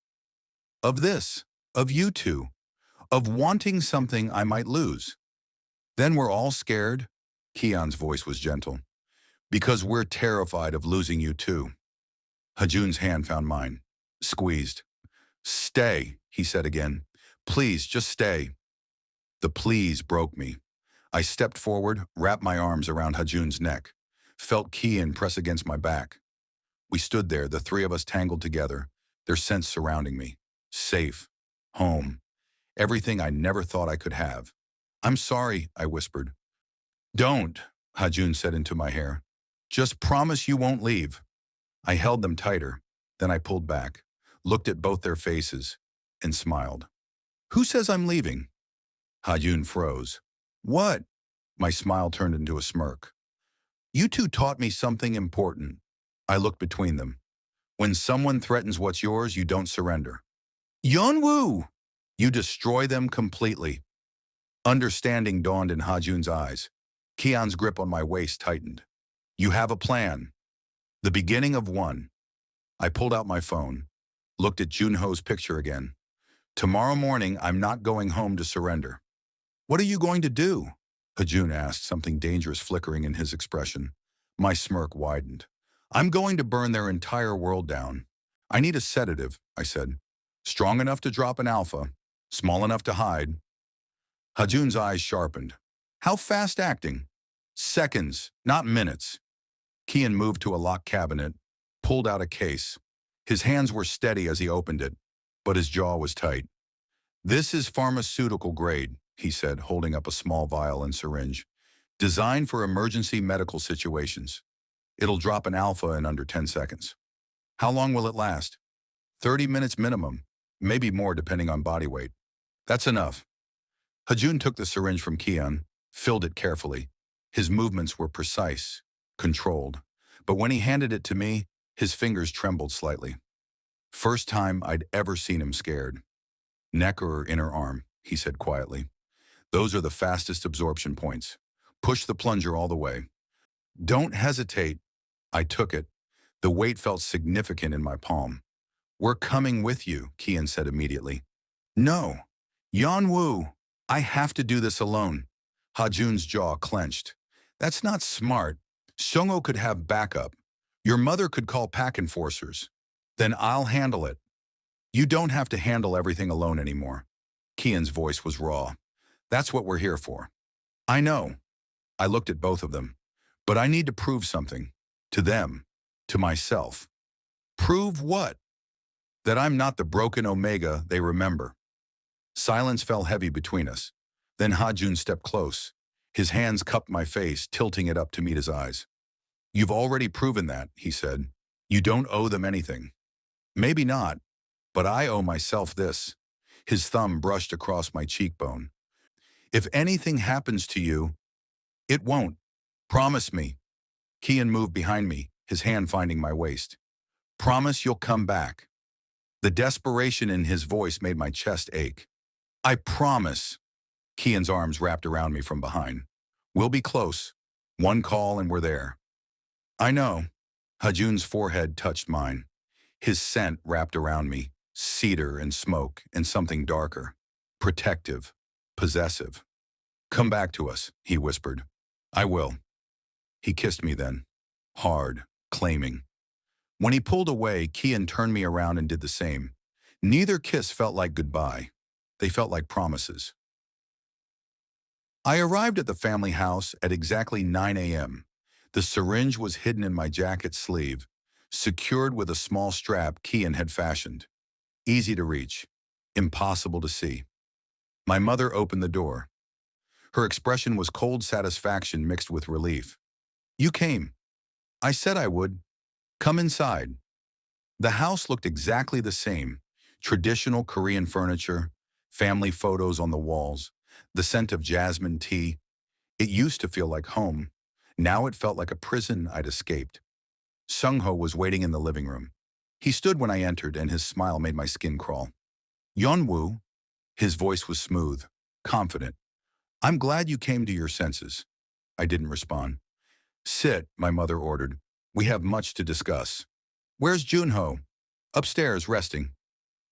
Of this. Of you two. Of wanting something I might lose. Then we're all scared. Kian's voice was gentle. Because we're terrified of losing you too. Hajoon's hand found mine. Squeezed. Stay, he said again. Please, just stay. The please broke me. I stepped forward, wrapped my arms around Hajoon's neck, felt Kian press against my back. We stood there, the three of us tangled together, their scents surrounding me. Safe. Home. Everything I never thought I could have. I'm sorry, I whispered. Don't, Hajoon said into my hair. Just promise you won't leave. I held them tighter. Then I pulled back, looked at both their faces, and smiled. Who says I'm leaving? Hajoon froze. What? My smile turned into a smirk. You two taught me something important. I looked between them. When someone threatens what's yours, you don't surrender. Yeonwoo! You destroy them completely. Understanding dawned in Hajoon's eyes. Kian's grip on my waist tightened. You have a plan. The beginning of one. I pulled out my phone, looked at Junho's picture again. Tomorrow morning, I'm not going home to surrender. What are you going to do? Hajoon asked, something dangerous flickering in his expression. My smirk widened. I'm going to burn their entire world down. I need a sedative, I said. Strong enough to drop an alpha, small enough to hide. Hajoon's eyes sharpened. How fast acting? Seconds, not minutes. Kian moved to a locked cabinet, pulled out a case. His hands were steady as he opened it, but his jaw was tight. This is pharmaceutical grade, he said, holding up a small vial and syringe. Designed for emergency medical situations. It'll drop an alpha in under 10 seconds. How long will it last? 30 minutes minimum, maybe more depending on body weight. That's enough. Hajoon took the syringe from Kian, filled it carefully. His movements were precise, controlled. But when he handed it to me, his fingers trembled slightly. First time I'd ever seen him scared. Neck or inner arm, he said quietly. Those are the fastest absorption points. Push the plunger all the way. Don't hesitate. I took it. The weight felt significant in my palm. We're coming with you, Kian said immediately. No. Yeonwoo, I have to do this alone. Hajoon's jaw clenched. That's not smart. Seongho could have backup. Your mother could call pack enforcers. Then I'll handle it. You don't have to handle everything alone anymore. Kian's voice was raw. That's what we're here for. I know. I looked at both of them. But I need to prove something. To them. To myself. Prove what? That I'm not the broken Omega they remember. Silence fell heavy between us. Then Hajoon stepped close. His hands cupped my face, tilting it up to meet his eyes. You've already proven that, he said. You don't owe them anything. Maybe not, but I owe myself this. His thumb brushed across my cheekbone. If anything happens to you, it won't. Promise me. Kian moved behind me, his hand finding my waist. Promise you'll come back. The desperation in his voice made my chest ache. I promise. Kian's arms wrapped around me from behind. We'll be close. One call and we're there. I know. Hajoon's forehead touched mine. His scent wrapped around me, cedar and smoke and something darker. Protective. Possessive. Come back to us, he whispered. I will. He kissed me then. Hard. Claiming. When he pulled away, Kian turned me around and did the same. Neither kiss felt like goodbye. They felt like promises. I arrived at the family house at exactly 9 a.m. The syringe was hidden in my jacket sleeve, secured with a small strap Kian had fashioned. Easy to reach, impossible to see. My mother opened the door. Her expression was cold satisfaction mixed with relief. You came. I said I would. Come inside. The house looked exactly the same. Traditional Korean furniture, family photos on the walls, the scent of jasmine tea. It used to feel like home. Now it felt like a prison I'd escaped. Seongho was waiting in the living room. He stood when I entered and his smile made my skin crawl. Yeonwoo. His voice was smooth, confident. I'm glad you came to your senses. I didn't respond. Sit, my mother ordered. We have much to discuss. Where's Junho? Upstairs, resting.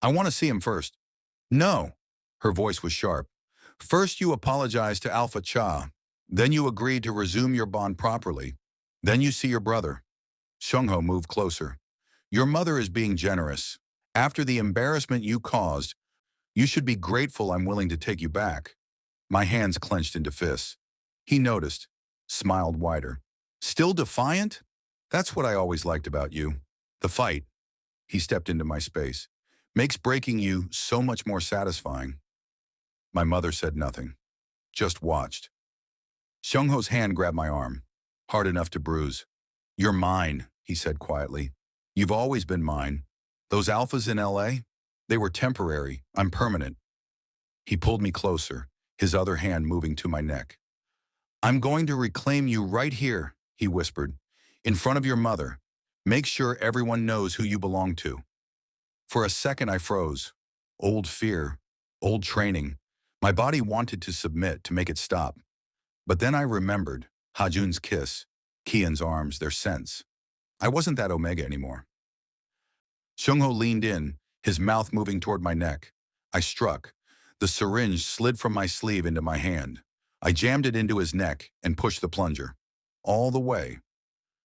I want to see him first. No. Her voice was sharp. First you apologize to Alpha Cha. Then you agree to resume your bond properly. Then you see your brother. Seungho moved closer. Your mother is being generous. After the embarrassment you caused, you should be grateful I'm willing to take you back. My hands clenched into fists. He noticed, smiled wider. Still defiant? That's what I always liked about you. The fight, he stepped into my space, makes breaking you so much more satisfying. My mother said nothing, just watched. Seungho's hand grabbed my arm, hard enough to bruise. You're mine, he said quietly. You've always been mine. Those alphas in LA? They were temporary. I'm permanent. He pulled me closer, his other hand moving to my neck. I'm going to reclaim you right here, he whispered, in front of your mother. Make sure everyone knows who you belong to. For a second I froze. Old fear, old training. My body wanted to submit, to make it stop. But then I remembered Hajoon's kiss, Kian's arms, their scents. I wasn't that Omega anymore. Seungho leaned in, his mouth moving toward my neck. I struck. The syringe slid from my sleeve into my hand. I jammed it into his neck and pushed the plunger. All the way.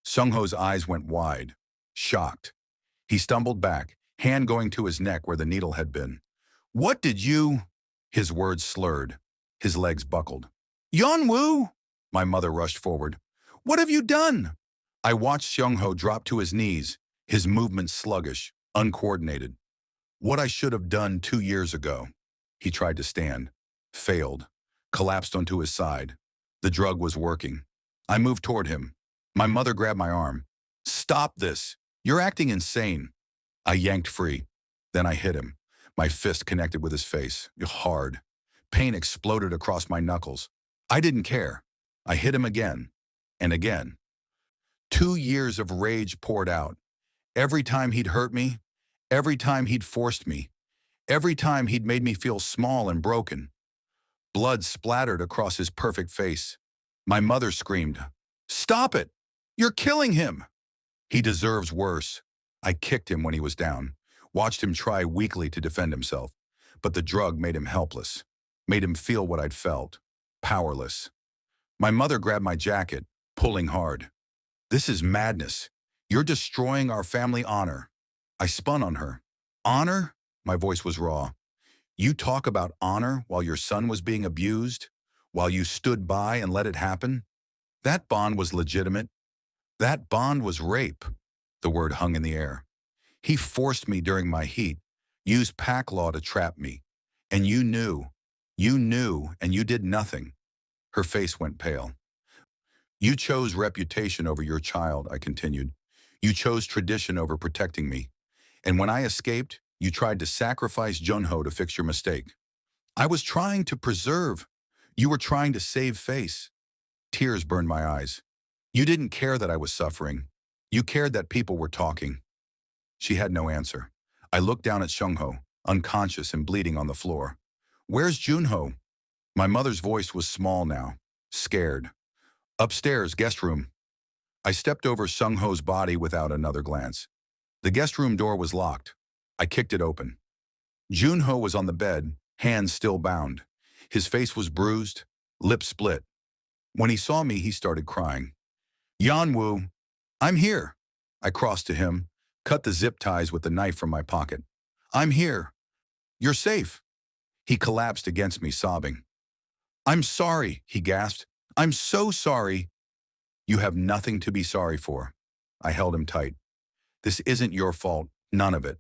Seungho's eyes went wide, shocked. He stumbled back, hand going to his neck where the needle had been. What did you? His words slurred. His legs buckled. Yeonwoo! My mother rushed forward. What have you done? I watched Seungho drop to his knees, his movements sluggish, uncoordinated. What I should have done 2 years ago. He tried to stand, failed, collapsed onto his side. The drug was working. I moved toward him. My mother grabbed my arm. Stop this. You're acting insane. I yanked free. Then I hit him. My fist connected with his face, hard. Pain exploded across my knuckles. I didn't care. I hit him again and again. 2 years of rage poured out. Every time he'd hurt me, every time he'd forced me, every time he'd made me feel small and broken. Blood splattered across his perfect face. My mother screamed, Stop it! You're killing him! He deserves worse. I kicked him when he was down, watched him try weakly to defend himself. But the drug made him helpless, made him feel what I'd felt, powerless. My mother grabbed my jacket, pulling hard. This is madness. You're destroying our family honor. I spun on her. Honor? My voice was raw. You talk about honor while your son was being abused? While you stood by and let it happen? That bond was legitimate. That bond was rape. The word hung in the air. He forced me during my heat, used pack law to trap me. And you knew, and you did nothing. Her face went pale. You chose reputation over your child, I continued. You chose tradition over protecting me. And when I escaped, you tried to sacrifice Junho to fix your mistake. I was trying to preserve. You were trying to save face. Tears burned my eyes. You didn't care that I was suffering. You cared that people were talking. She had no answer. I looked down at Seungho, unconscious and bleeding on the floor. Where's Junho? My mother's voice was small now, scared. Upstairs, guest room. I stepped over Seungho's body without another glance. The guest room door was locked. I kicked it open. Junho was on the bed, hands still bound. His face was bruised, lips split. When he saw me, he started crying. Yeonwoo, I'm here. I crossed to him, cut the zip ties with the knife from my pocket. I'm here. You're safe. He collapsed against me, sobbing. I'm sorry, he gasped. I'm so sorry. You have nothing to be sorry for. I held him tight. This isn't your fault, none of it.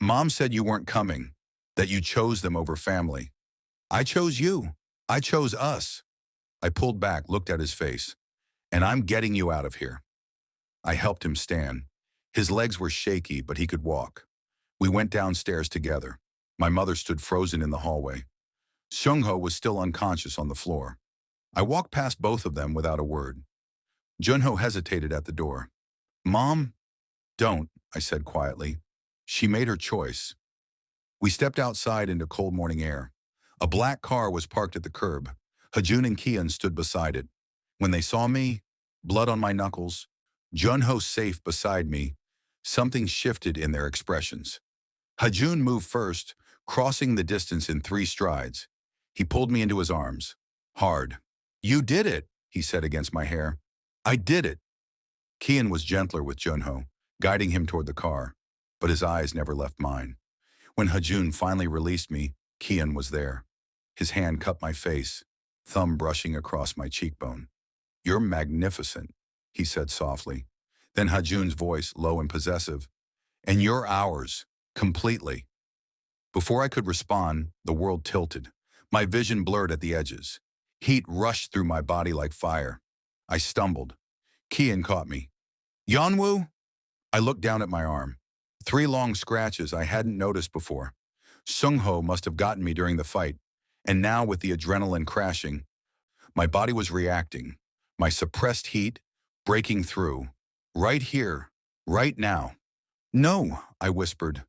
Mom said you weren't coming, that you chose them over family. I chose you. I chose us. I pulled back, looked at his face. And I'm getting you out of here. I helped him stand. His legs were shaky, but he could walk. We went downstairs together. My mother stood frozen in the hallway. Seungho was still unconscious on the floor. I walked past both of them without a word. Junho hesitated at the door. Mom? Don't, I said quietly. She made her choice. We stepped outside into cold morning air. A black car was parked at the curb. Hajoon and Kian stood beside it. When they saw me, blood on my knuckles, Junho safe beside me, something shifted in their expressions. Hajoon moved first, crossing the distance in 3 strides. He pulled me into his arms, hard. You did it, he said against my hair. I did it. Kian was gentler with Junho, guiding him toward the car, but his eyes never left mine. When Hajoon finally released me, Kian was there. His hand cupped my face, thumb brushing across my cheekbone. You're magnificent, he said softly. Then Hajoon's voice, low and possessive. And you're ours, completely. Before I could respond, the world tilted. My vision blurred at the edges. Heat rushed through my body like fire. I stumbled. Kian caught me. Yeonwoo? I looked down at my arm. 3 long scratches I hadn't noticed before. Sungho must have gotten me during the fight, and now with the adrenaline crashing, my body was reacting, my suppressed heat breaking through. Right here, right now. No, I whispered.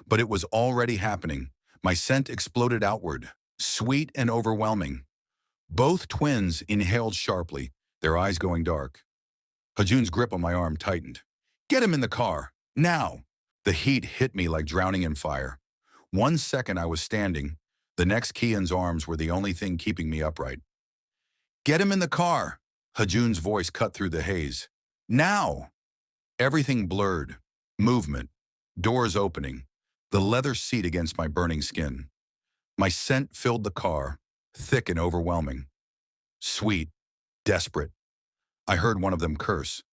But it was already happening. My scent exploded outward, sweet and overwhelming. Both twins inhaled sharply, their eyes going dark. Hajoon's grip on my arm tightened. Get him in the car, now! The heat hit me like drowning in fire. 1 second I was standing, the next Kian's arms were the only thing keeping me upright. Get him in the car! Hajoon's voice cut through the haze. Now! Everything blurred. Movement. Doors opening. The leather seat against my burning skin. My scent filled the car, thick and overwhelming. Sweet. Desperate. I heard one of them curse.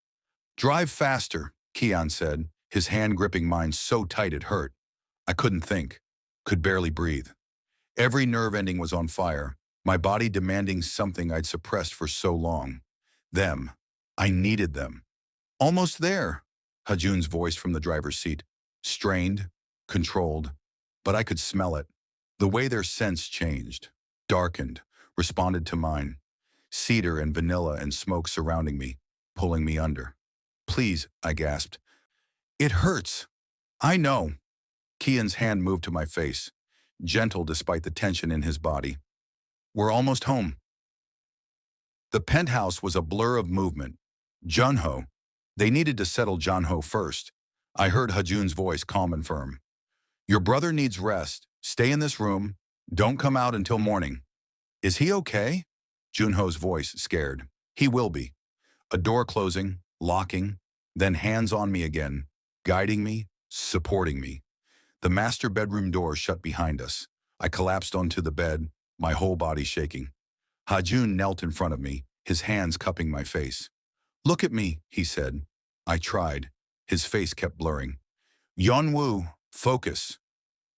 Drive faster, Kian said, his hand gripping mine so tight it hurt. I couldn't think. Could barely breathe. Every nerve ending was on fire, my body demanding something I'd suppressed for so long. Them. I needed them. Almost there, Hajoon's voice from the driver's seat. Strained, controlled, but I could smell it. The way their scents changed, darkened, responded to mine. Cedar and vanilla and smoke surrounding me, pulling me under. Please, I gasped. It hurts. I know. Kian's hand moved to my face, gentle despite the tension in his body. We're almost home. The penthouse was a blur of movement. Junho. They needed to settle Junho first. I heard Hajoon's voice calm and firm. Your brother needs rest. Stay in this room. Don't come out until morning. Is he okay? Junho's voice scared. He will be. A door closing, locking, then hands on me again, guiding me, supporting me. The master bedroom door shut behind us. I collapsed onto the bed, my whole body shaking. Hajoon knelt in front of me, his hands cupping my face. Look at me, he said. I tried. His face kept blurring. Yeonwoo, focus.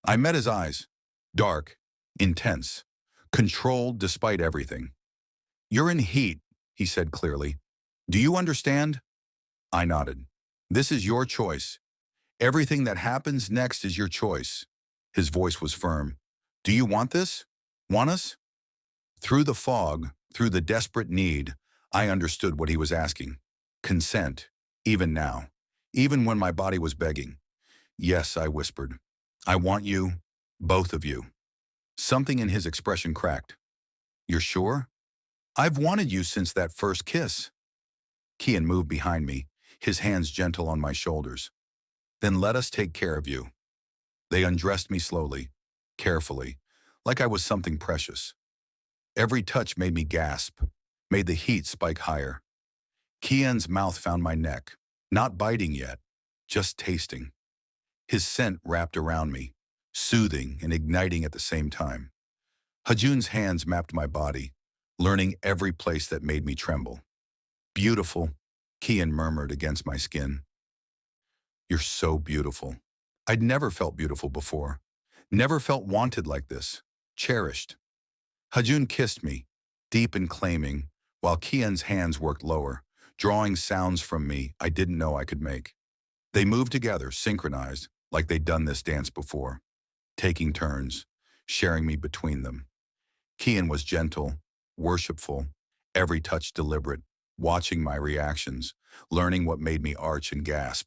I met his eyes. Dark, intense, controlled despite everything. You're in heat, he said clearly. Do you understand? I nodded. This is your choice. Everything that happens next is your choice. His voice was firm. Do you want this? Want us? Through the fog, through the desperate need, I understood what he was asking. Consent, even now, even when my body was begging. Yes, I whispered. I want you, both of you. Something in his expression cracked. You're sure? I've wanted you since that first kiss. Kian moved behind me, his hands gentle on my shoulders. Then let us take care of you. They undressed me slowly, carefully, like I was something precious. Every touch made me gasp, made the heat spike higher. Kian's mouth found my neck, not biting yet, just tasting. His scent wrapped around me, soothing and igniting at the same time. Hajoon's hands mapped my body, learning every place that made me tremble. Beautiful, Kian murmured against my skin. You're so beautiful. I'd never felt beautiful before. Never felt wanted like this, cherished. Hajoon kissed me, deep and claiming, while Kian's hands worked lower, drawing sounds from me I didn't know I could make. They moved together, synchronized, like they'd done this dance before, taking turns, sharing me between them. Kian was gentle, worshipful, every touch deliberate, watching my reactions, learning what made me arch and gasp.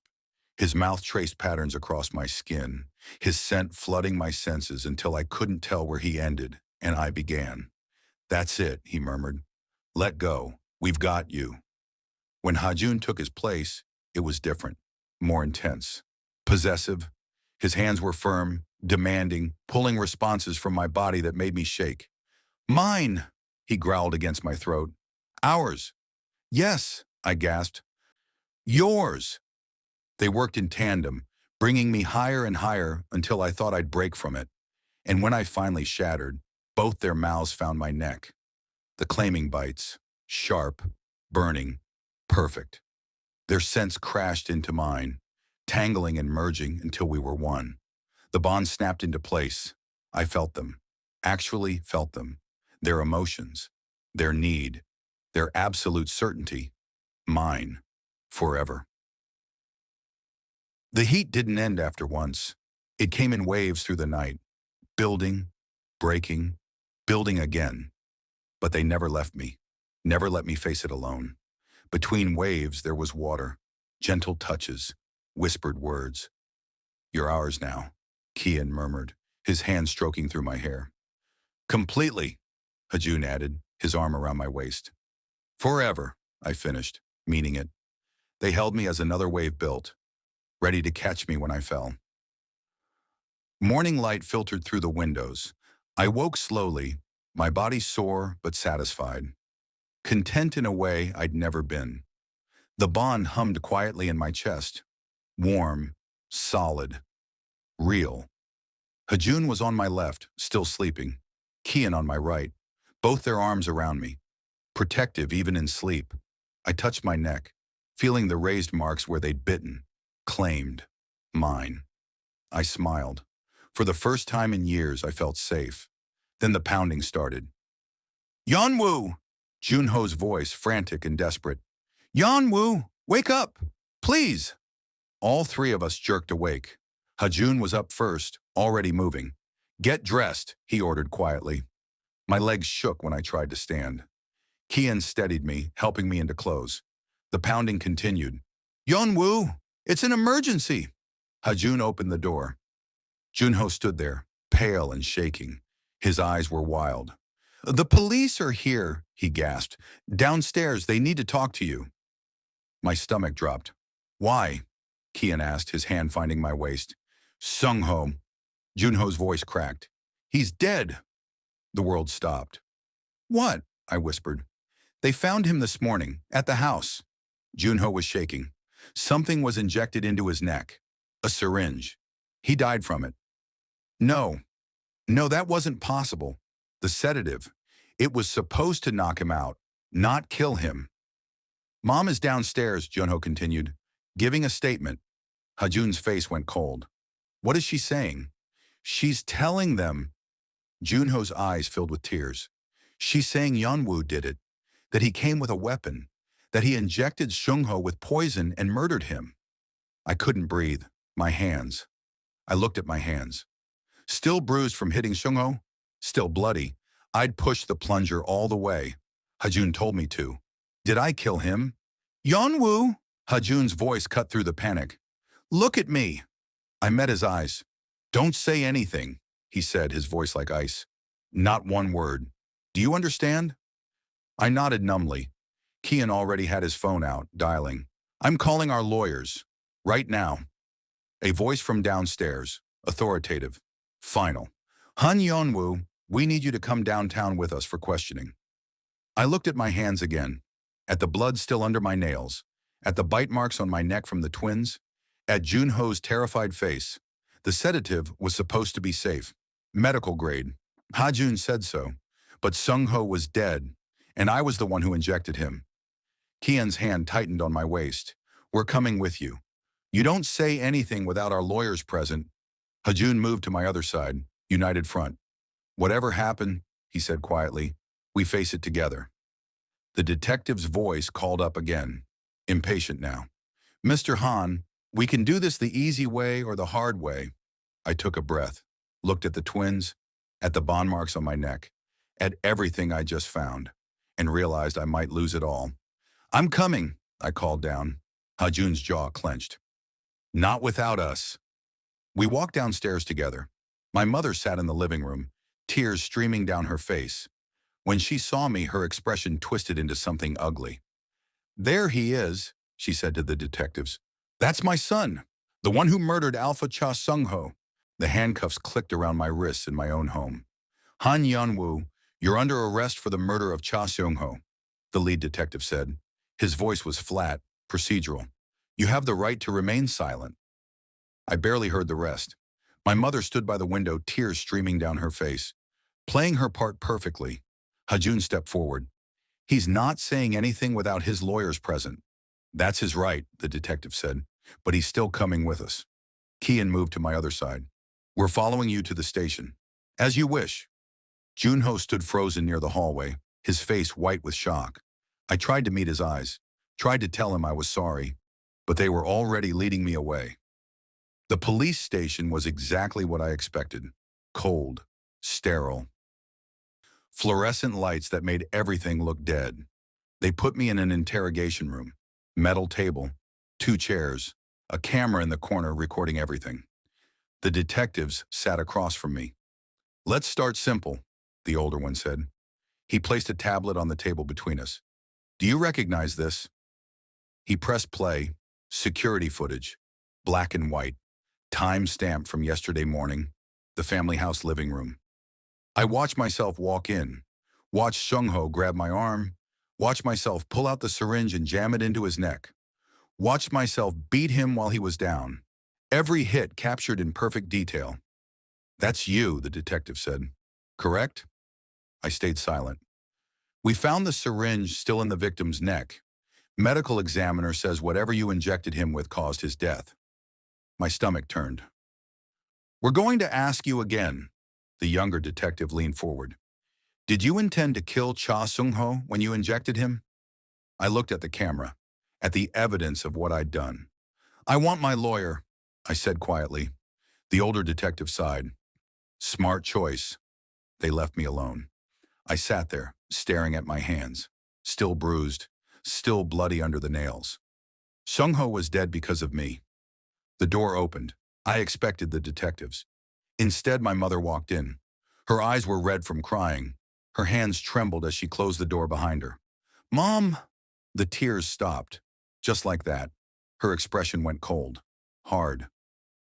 His mouth traced patterns across my skin, his scent flooding my senses until I couldn't tell where he ended, and I began. That's it, he murmured. Let go. We've got you. When Hajoon took his place, it was different, more intense, possessive. His hands were firm, demanding, pulling responses from my body that made me shake. Mine, he growled against my throat, Ours. Yes, I gasped. Yours. They worked in tandem, bringing me higher and higher until I thought I'd break from it. And when I finally shattered, both their mouths found my neck. The claiming bites, sharp, burning, perfect. Their scents crashed into mine, tangling and merging until we were one. The bond snapped into place. I felt them, actually felt them. Their emotions, their need, their absolute certainty, mine, forever. The heat didn't end after once. It came in waves through the night, building, breaking, building again. But they never left me, never let me face it alone. Between waves there was water, gentle touches, whispered words. You're ours now, Kian murmured, his hand stroking through my hair. Completely, Hajoon added, his arm around my waist. Forever, I finished, meaning it. They held me as another wave built, ready to catch me when I fell. Morning light filtered through the windows. I woke slowly, my body sore but satisfied, content in a way I'd never been. The bond hummed quietly in my chest, warm, solid, real. Hajoon was on my left, still sleeping. Kian on my right, both their arms around me, protective even in sleep. I touched my neck, feeling the raised marks where they'd bitten, claimed, mine. I smiled. For the first time in years, I felt safe. Then the pounding started. Yeonwoo! Junho's voice, frantic and desperate. Yeonwoo, wake up! Please! All three of us jerked awake. Hajoon was up first, already moving. Get dressed, he ordered quietly. My legs shook when I tried to stand. Kian steadied me, helping me into clothes. The pounding continued. Yeonwoo, it's an emergency! Hajoon opened the door. Junho stood there, pale and shaking. His eyes were wild. The police are here, he gasped. Downstairs, they need to talk to you. My stomach dropped. Why? Kian asked, his hand finding my waist. Sung-ho. Junho's voice cracked. He's dead. The world stopped. What? I whispered. They found him this morning, at the house. Junho was shaking. Something was injected into his neck. A syringe. He died from it. No, that wasn't possible. The sedative. It was supposed to knock him out, not kill him. Mom is downstairs, Junho continued, giving a statement. Hajoon's face went cold. What is she saying? She's telling them. Junho's eyes filled with tears. She's saying Yeonwoo did it, that he came with a weapon, that he injected Sungho with poison and murdered him. I couldn't breathe. My hands. I looked at my hands. Still bruised from hitting Sungho, still bloody. I'd pushed the plunger all the way. Hajoon told me to. Did I kill him? Yeonwoo! Hajoon's voice cut through the panic. Look at me. I met his eyes. Don't say anything, he said, his voice like ice. Not one word. Do you understand? I nodded numbly. Kian already had his phone out, dialing. I'm calling our lawyers. Right now. A voice from downstairs, authoritative. Final. Han Yeonwoo, we need you to come downtown with us for questioning. I looked at my hands again, at the blood still under my nails, at the bite marks on my neck from the twins, at Junho's terrified face. The sedative was supposed to be safe, medical grade. Hajoon said so, but Sungho was dead, and I was the one who injected him. Kian's hand tightened on my waist. We're coming with you. You don't say anything without our lawyers present. Hajoon moved to my other side, united front. Whatever happened, he said quietly, we face it together. The detective's voice called up again, impatient now. Mr. Han, we can do this the easy way or the hard way. I took a breath, looked at the twins, at the bond marks on my neck, at everything I just found, and realized I might lose it all. I'm coming, I called down. Hajoon's jaw clenched. Not without us. We walked downstairs together. My mother sat in the living room, tears streaming down her face. When she saw me, her expression twisted into something ugly. There he is, she said to the detectives. That's my son, the one who murdered Alpha Cha Sungho. The handcuffs clicked around my wrists in my own home. Han Yeonwoo, you're under arrest for the murder of Cha Sungho. the lead detective said. His voice was flat, procedural. You have the right to remain silent. I barely heard the rest. My mother stood by the window, tears streaming down her face. Playing her part perfectly, Hajoon stepped forward. He's not saying anything without his lawyers present. That's his right, the detective said, but he's still coming with us. Kian moved to my other side. We're following you to the station. As you wish. Junho stood frozen near the hallway, his face white with shock. I tried to meet his eyes, tried to tell him I was sorry, but they were already leading me away. The police station was exactly what I expected. Cold, sterile. Fluorescent lights that made everything look dead. They put me in an interrogation room. Metal table, 2 chairs, a camera in the corner recording everything. The detectives sat across from me. Let's start simple, the older one said. He placed a tablet on the table between us. Do you recognize this? He pressed play, security footage, black and white, time stamped from yesterday morning, the family house living room. I watched myself walk in, watched Shungho grab my arm, watched myself pull out the syringe and jam it into his neck, watched myself beat him while he was down. Every hit captured in perfect detail. That's you, the detective said. Correct? I stayed silent. We found the syringe still in the victim's neck. Medical examiner says whatever you injected him with caused his death. My stomach turned. We're going to ask you again. The younger detective leaned forward. Did you intend to kill Cha Sung-ho when you injected him? I looked at the camera, at the evidence of what I'd done. I want my lawyer, I said quietly. The older detective sighed. Smart choice. They left me alone. I sat there, staring at my hands, still bruised, still bloody under the nails. Sung-ho was dead because of me. The door opened. I expected the detectives. Instead, my mother walked in. Her eyes were red from crying. Her hands trembled as she closed the door behind her. Mom! The tears stopped. Just like that. Her expression went cold, hard.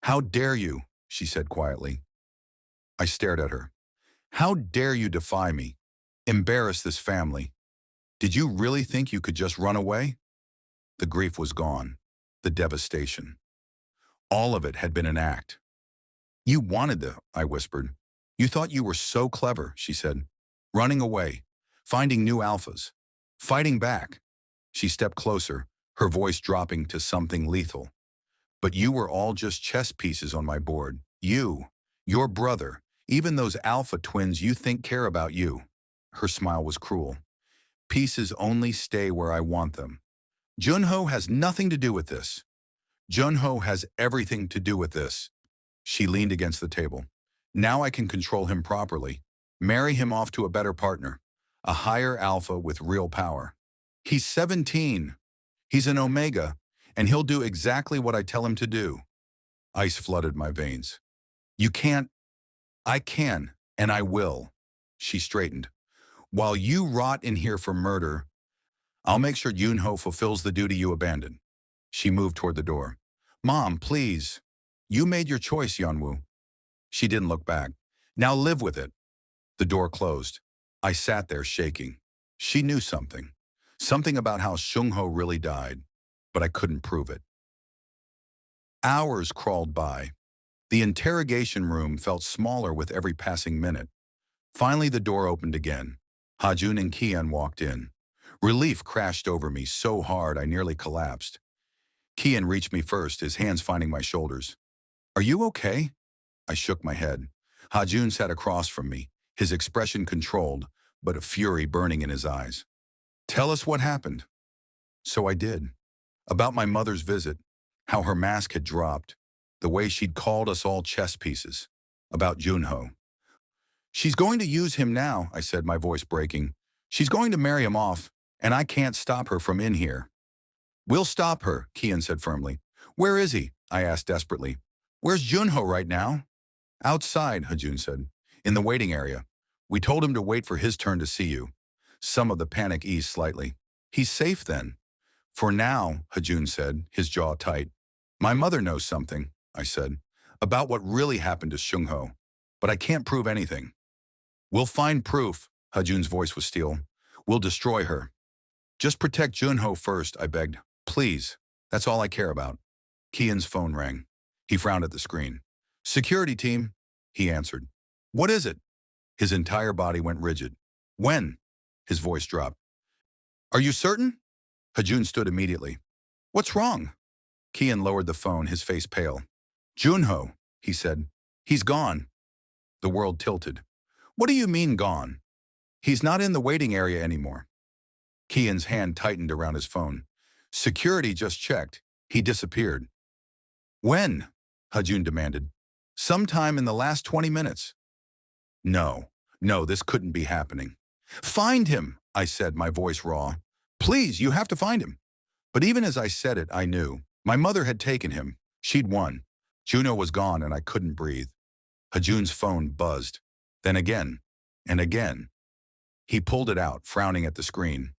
How dare you, she said quietly. I stared at her. How dare you defy me? Embarrass this family? Did you really think you could just run away? The grief was gone. The devastation. All of it had been an act. You wanted the, I whispered. You thought you were so clever, she said. Running away, finding new alphas, fighting back. She stepped closer, her voice dropping to something lethal. But you were all just chess pieces on my board. You, your brother, even those alpha twins you think care about you. Her smile was cruel. Pieces only stay where I want them. Junho has nothing to do with this. Junho has everything to do with this. She leaned against the table. Now I can control him properly. Marry him off to a better partner. A higher alpha with real power. He's 17. He's an omega, and he'll do exactly what I tell him to do. Ice flooded my veins. You can't. I can, and I will. She straightened. While you rot in here for murder, I'll make sure Junho fulfills the duty you abandoned. She moved toward the door. Mom, please. You made your choice, Yeonwoo. She didn't look back. Now live with it. The door closed. I sat there shaking. She knew something. Something about how Shungho really died, but I couldn't prove it. Hours crawled by. The interrogation room felt smaller with every passing minute. Finally, the door opened again. Hajoon and Kian walked in. Relief crashed over me so hard I nearly collapsed. Kian reached me first, his hands finding my shoulders. Are you okay? I shook my head. Hajoon sat across from me, his expression controlled, but a fury burning in his eyes. Tell us what happened. So I did. About my mother's visit, how her mask had dropped, the way she'd called us all chess pieces. About Junho. She's going to use him now, I said, my voice breaking. She's going to marry him off, and I can't stop her from in here. We'll stop her, Kian said firmly. Where is he? I asked desperately. Where's Junho right now? Outside, Hajoon said. In the waiting area. We told him to wait for his turn to see you. Some of the panic eased slightly. He's safe then. For now, Hajoon said, his jaw tight. My mother knows something, I said, about what really happened to Shungho, but I can't prove anything. We'll find proof, Hajoon's voice was steel. We'll destroy her. Just protect Junho first, I begged. Please. That's all I care about. Kian's phone rang. He frowned at the screen. Security team, he answered. What is it? His entire body went rigid. When? His voice dropped. Are you certain? Hajoon stood immediately. What's wrong? Kian lowered the phone, his face pale. Junho, he said. He's gone. The world tilted. What do you mean gone? He's not in the waiting area anymore. Kian's hand tightened around his phone. Security just checked. He disappeared. When? Hajoon demanded. Sometime in the last 20 minutes. No, this couldn't be happening. Find him, I said, my voice raw. Please, you have to find him. But even as I said it, I knew. My mother had taken him. She'd won. Juno was gone and I couldn't breathe. Hajoon's phone buzzed. Then again, and again. He pulled it out, frowning at the screen.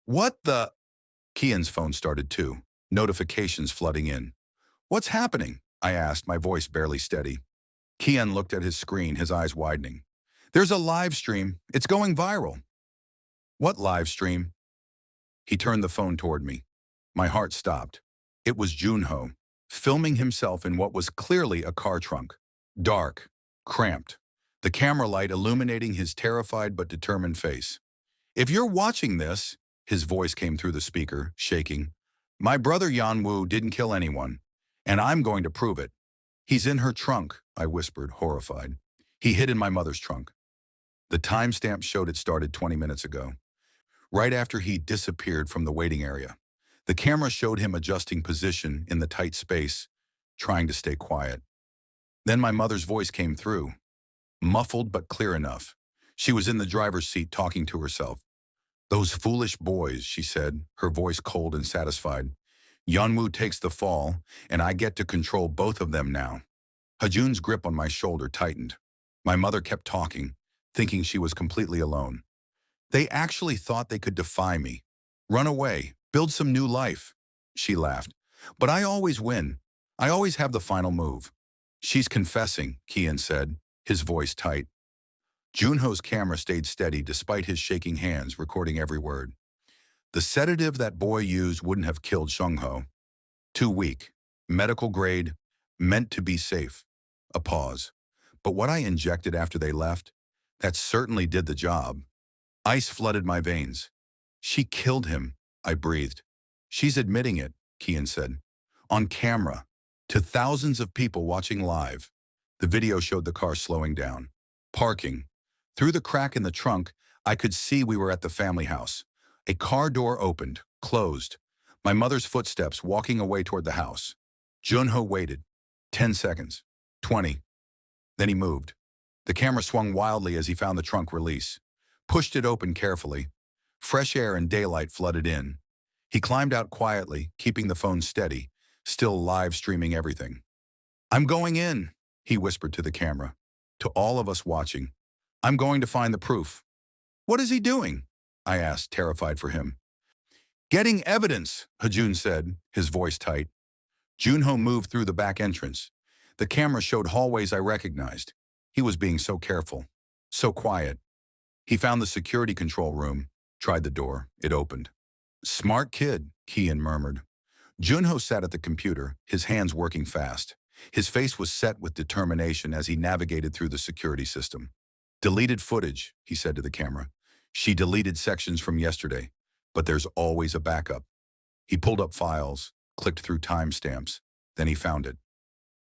What the? Kian's phone started too, notifications flooding in. What's happening? I asked, my voice barely steady. Kian looked at his screen, his eyes widening. There's a live stream. It's going viral. What live stream? He turned the phone toward me. My heart stopped. It was Junho, filming himself in what was clearly a car trunk. Dark, cramped, the camera light illuminating his terrified but determined face. If you're watching this, his voice came through the speaker, shaking. My brother Yanwu didn't kill anyone, and I'm going to prove it. He's in her trunk, I whispered, horrified. He hid in my mother's trunk. The timestamp showed it started 20 minutes ago, right after he disappeared from the waiting area. The camera showed him adjusting position in the tight space, trying to stay quiet. Then my mother's voice came through, muffled but clear enough. She was in the driver's seat talking to herself. Those foolish boys, she said, her voice cold and satisfied. Yanwu takes the fall, and I get to control both of them now. Hajoon's grip on my shoulder tightened. My mother kept talking, thinking she was completely alone. They actually thought they could defy me. Run away, build some new life. She laughed. But I always win. I always have the final move. She's confessing, Kian said, his voice tight. Junho's camera stayed steady despite his shaking hands, recording every word. The sedative that boy used wouldn't have killed Shungho. Too weak, medical grade, meant to be safe. A pause. But what I injected after they left, that certainly did the job. Ice flooded my veins. She killed him, I breathed. She's admitting it, Kian said. On camera, to thousands of people watching live. The video showed the car slowing down, parking. Through the crack in the trunk, I could see we were at the family house. A car door opened, closed. My mother's footsteps walking away toward the house. Junho waited. 10 seconds. 20. Then he moved. The camera swung wildly as he found the trunk release. Pushed it open carefully. Fresh air and daylight flooded in. He climbed out quietly, keeping the phone steady, still live streaming everything. I'm going in, he whispered to the camera. To all of us watching. I'm going to find the proof. What is he doing? I asked, terrified for him. Getting evidence, Hajoon said, his voice tight. Junho moved through the back entrance. The camera showed hallways I recognized. He was being so careful, so quiet. He found the security control room, tried the door. It opened. Smart kid, Kian murmured. Junho sat at the computer, his hands working fast. His face was set with determination as he navigated through the security system. Deleted footage, he said to the camera. She deleted sections from yesterday, but there's always a backup. He pulled up files, clicked through timestamps, then he found it.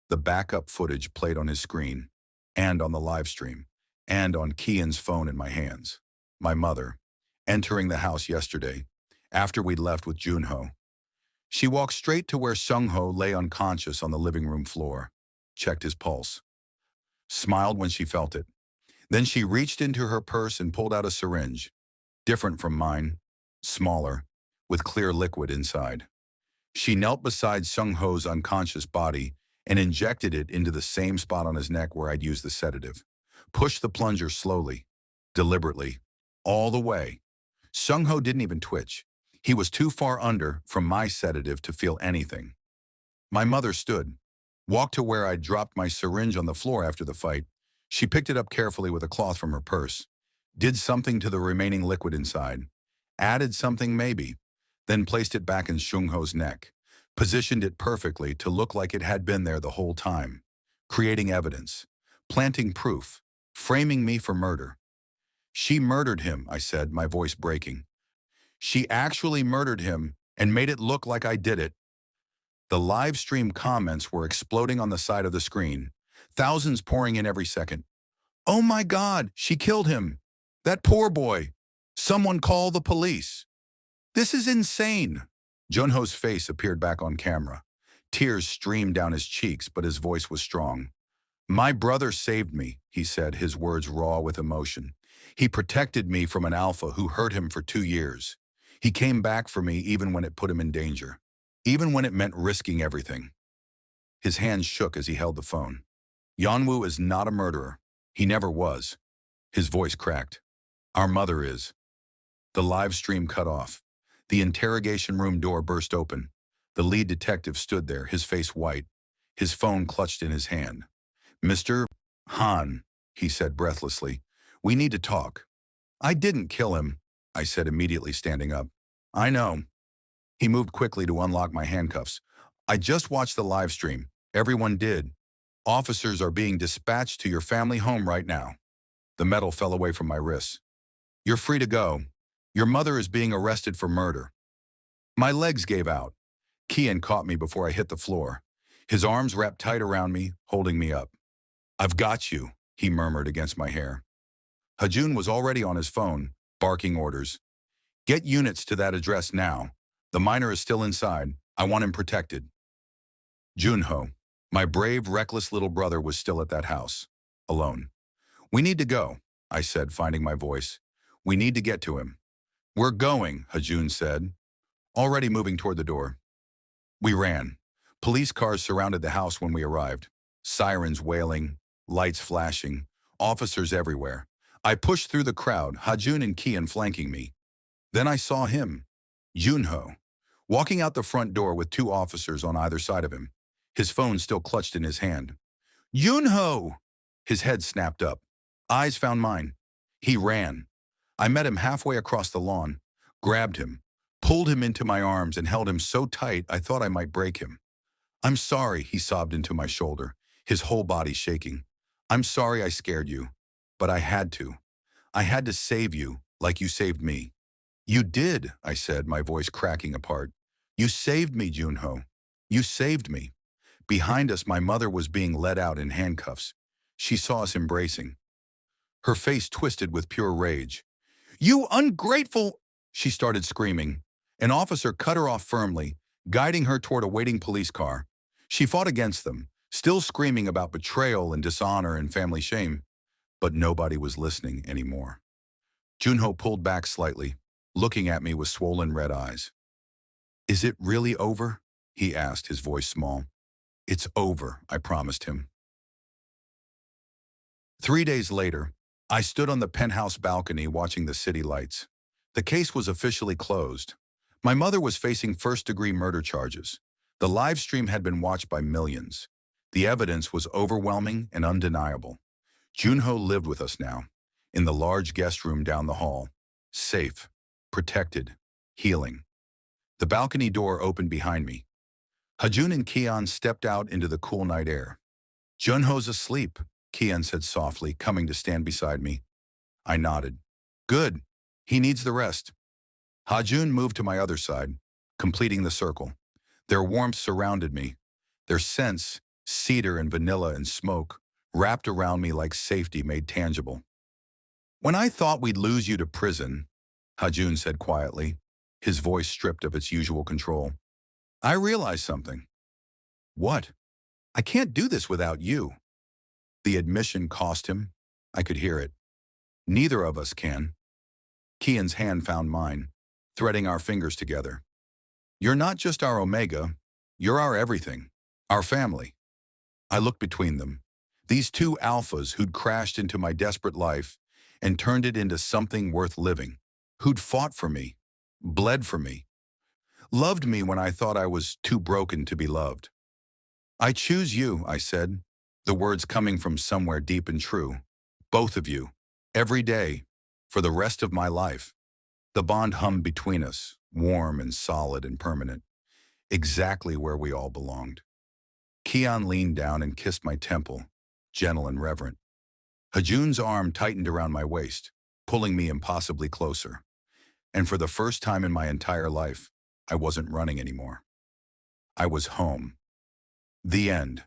The backup footage played on his screen, and on the live stream, and on Kian's phone in my hands. My mother, entering the house yesterday, after we'd left with Junho. She walked straight to where Sungho lay unconscious on the living room floor, checked his pulse, smiled when she felt it. Then she reached into her purse and pulled out a syringe, different from mine, smaller, with clear liquid inside. She knelt beside Sungho's unconscious body and injected it into the same spot on his neck where I'd used the sedative. Pushed the plunger slowly, deliberately, all the way. Sungho didn't even twitch. He was too far under from my sedative to feel anything. My mother stood, walked to where I'd dropped my syringe on the floor after the fight. She picked it up carefully with a cloth from her purse, did something to the remaining liquid inside, Added something maybe, then placed it back in Shungho's neck, positioned it perfectly to look like it had been there the whole time, creating evidence, planting proof, framing me for murder. She murdered him, I said, my voice breaking. She actually murdered him and made it look like I did it. The live stream comments were exploding on the side of the screen, thousands pouring in every second. Oh my God, she killed him. That poor boy. Someone call the police. This is insane. Junho's face appeared back on camera. Tears streamed down his cheeks, but his voice was strong. My brother saved me, he said, his words raw with emotion. He protected me from an alpha who hurt him for 2 years. He came back for me even when it put him in danger, even when it meant risking everything. His hands shook as he held the phone. Yanwu is not a murderer. He never was. His voice cracked. Our mother is. The live stream cut off. The interrogation room door burst open. The lead detective stood there, his face white, his phone clutched in his hand. Mr. Han, he said breathlessly, we need to talk. I didn't kill him, I said immediately standing up. I know. He moved quickly to unlock my handcuffs. I just watched the live stream. Everyone did. Officers are being dispatched to your family home right now. The metal fell away from my wrists. You're free to go. Your mother is being arrested for murder. My legs gave out. Kian caught me before I hit the floor. His arms wrapped tight around me, holding me up. I've got you, he murmured against my hair. Hajoon was already on his phone, barking orders. Get units to that address now. The minor is still inside. I want him protected. Junho, my brave, reckless little brother, was still at that house, alone. We need to go, I said, finding my voice. We need to get to him. We're going, Hajoon said, already moving toward the door. We ran. Police cars surrounded the house when we arrived. Sirens wailing, lights flashing, officers everywhere. I pushed through the crowd, Hajoon and Kian flanking me. Then I saw him, Junho, walking out the front door with 2 officers on either side of him, his phone still clutched in his hand. Junho! His head snapped up. Eyes found mine. He ran. I met him halfway across the lawn, grabbed him, pulled him into my arms and held him so tight I thought I might break him. I'm sorry, he sobbed into my shoulder, his whole body shaking. I'm sorry I scared you, but I had to. I had to save you like you saved me. You did, I said, my voice cracking apart. You saved me, Junho. You saved me. Behind us, my mother was being led out in handcuffs. She saw us embracing. Her face twisted with pure rage. You ungrateful! She started screaming. An officer cut her off firmly, guiding her toward a waiting police car. She fought against them, still screaming about betrayal and dishonor and family shame. But nobody was listening anymore. Junho pulled back slightly, looking at me with swollen red eyes. Is it really over? He asked, his voice small. It's over, I promised him. 3 days later, I stood on the penthouse balcony watching the city lights. The case was officially closed. My mother was facing first-degree murder charges. The live stream had been watched by millions. The evidence was overwhelming and undeniable. Junho lived with us now, in the large guest room down the hall, safe, protected, healing. The balcony door opened behind me. Hajoon and Kian stepped out into the cool night air. Junho's asleep, Kian said softly, coming to stand beside me. I nodded. Good. He needs the rest. Hajoon moved to my other side, completing the circle. Their warmth surrounded me. Their scents, cedar and vanilla and smoke, wrapped around me like safety made tangible. When I thought we'd lose you to prison, Hajoon said quietly, his voice stripped of its usual control, I realized something. What? I can't do this without you. The admission cost him. I could hear it. Neither of us can. Kian's hand found mine, threading our fingers together. You're not just our omega, you're our everything, our family. I looked between them, these 2 alphas who'd crashed into my desperate life and turned it into something worth living, who'd fought for me, bled for me, loved me when I thought I was too broken to be loved. I choose you, I said, the words coming from somewhere deep and true. Both of you, every day, for the rest of my life. The bond hummed between us, warm and solid and permanent, exactly where we all belonged. Kian leaned down and kissed my temple, gentle and reverent. Hajoon's arm tightened around my waist, pulling me impossibly closer. And for the first time in my entire life, I wasn't running anymore. I was home. The end.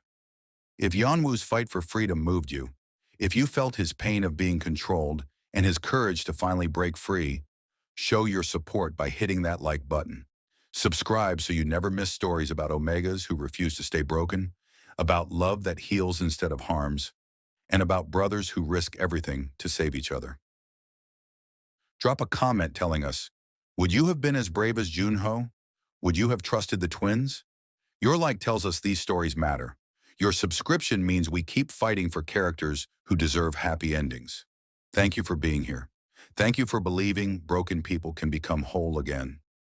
If Yanwu's fight for freedom moved you, if you felt his pain of being controlled and his courage to finally break free, show your support by hitting that like button. Subscribe so you never miss stories about Omegas who refuse to stay broken, about love that heals instead of harms, and about brothers who risk everything to save each other. Drop a comment telling us, would you have been as brave as Junho? Would you have trusted the twins? Your like tells us these stories matter. Your subscription means we keep fighting for characters who deserve happy endings. Thank you for being here. Thank you for believing broken people can become whole again.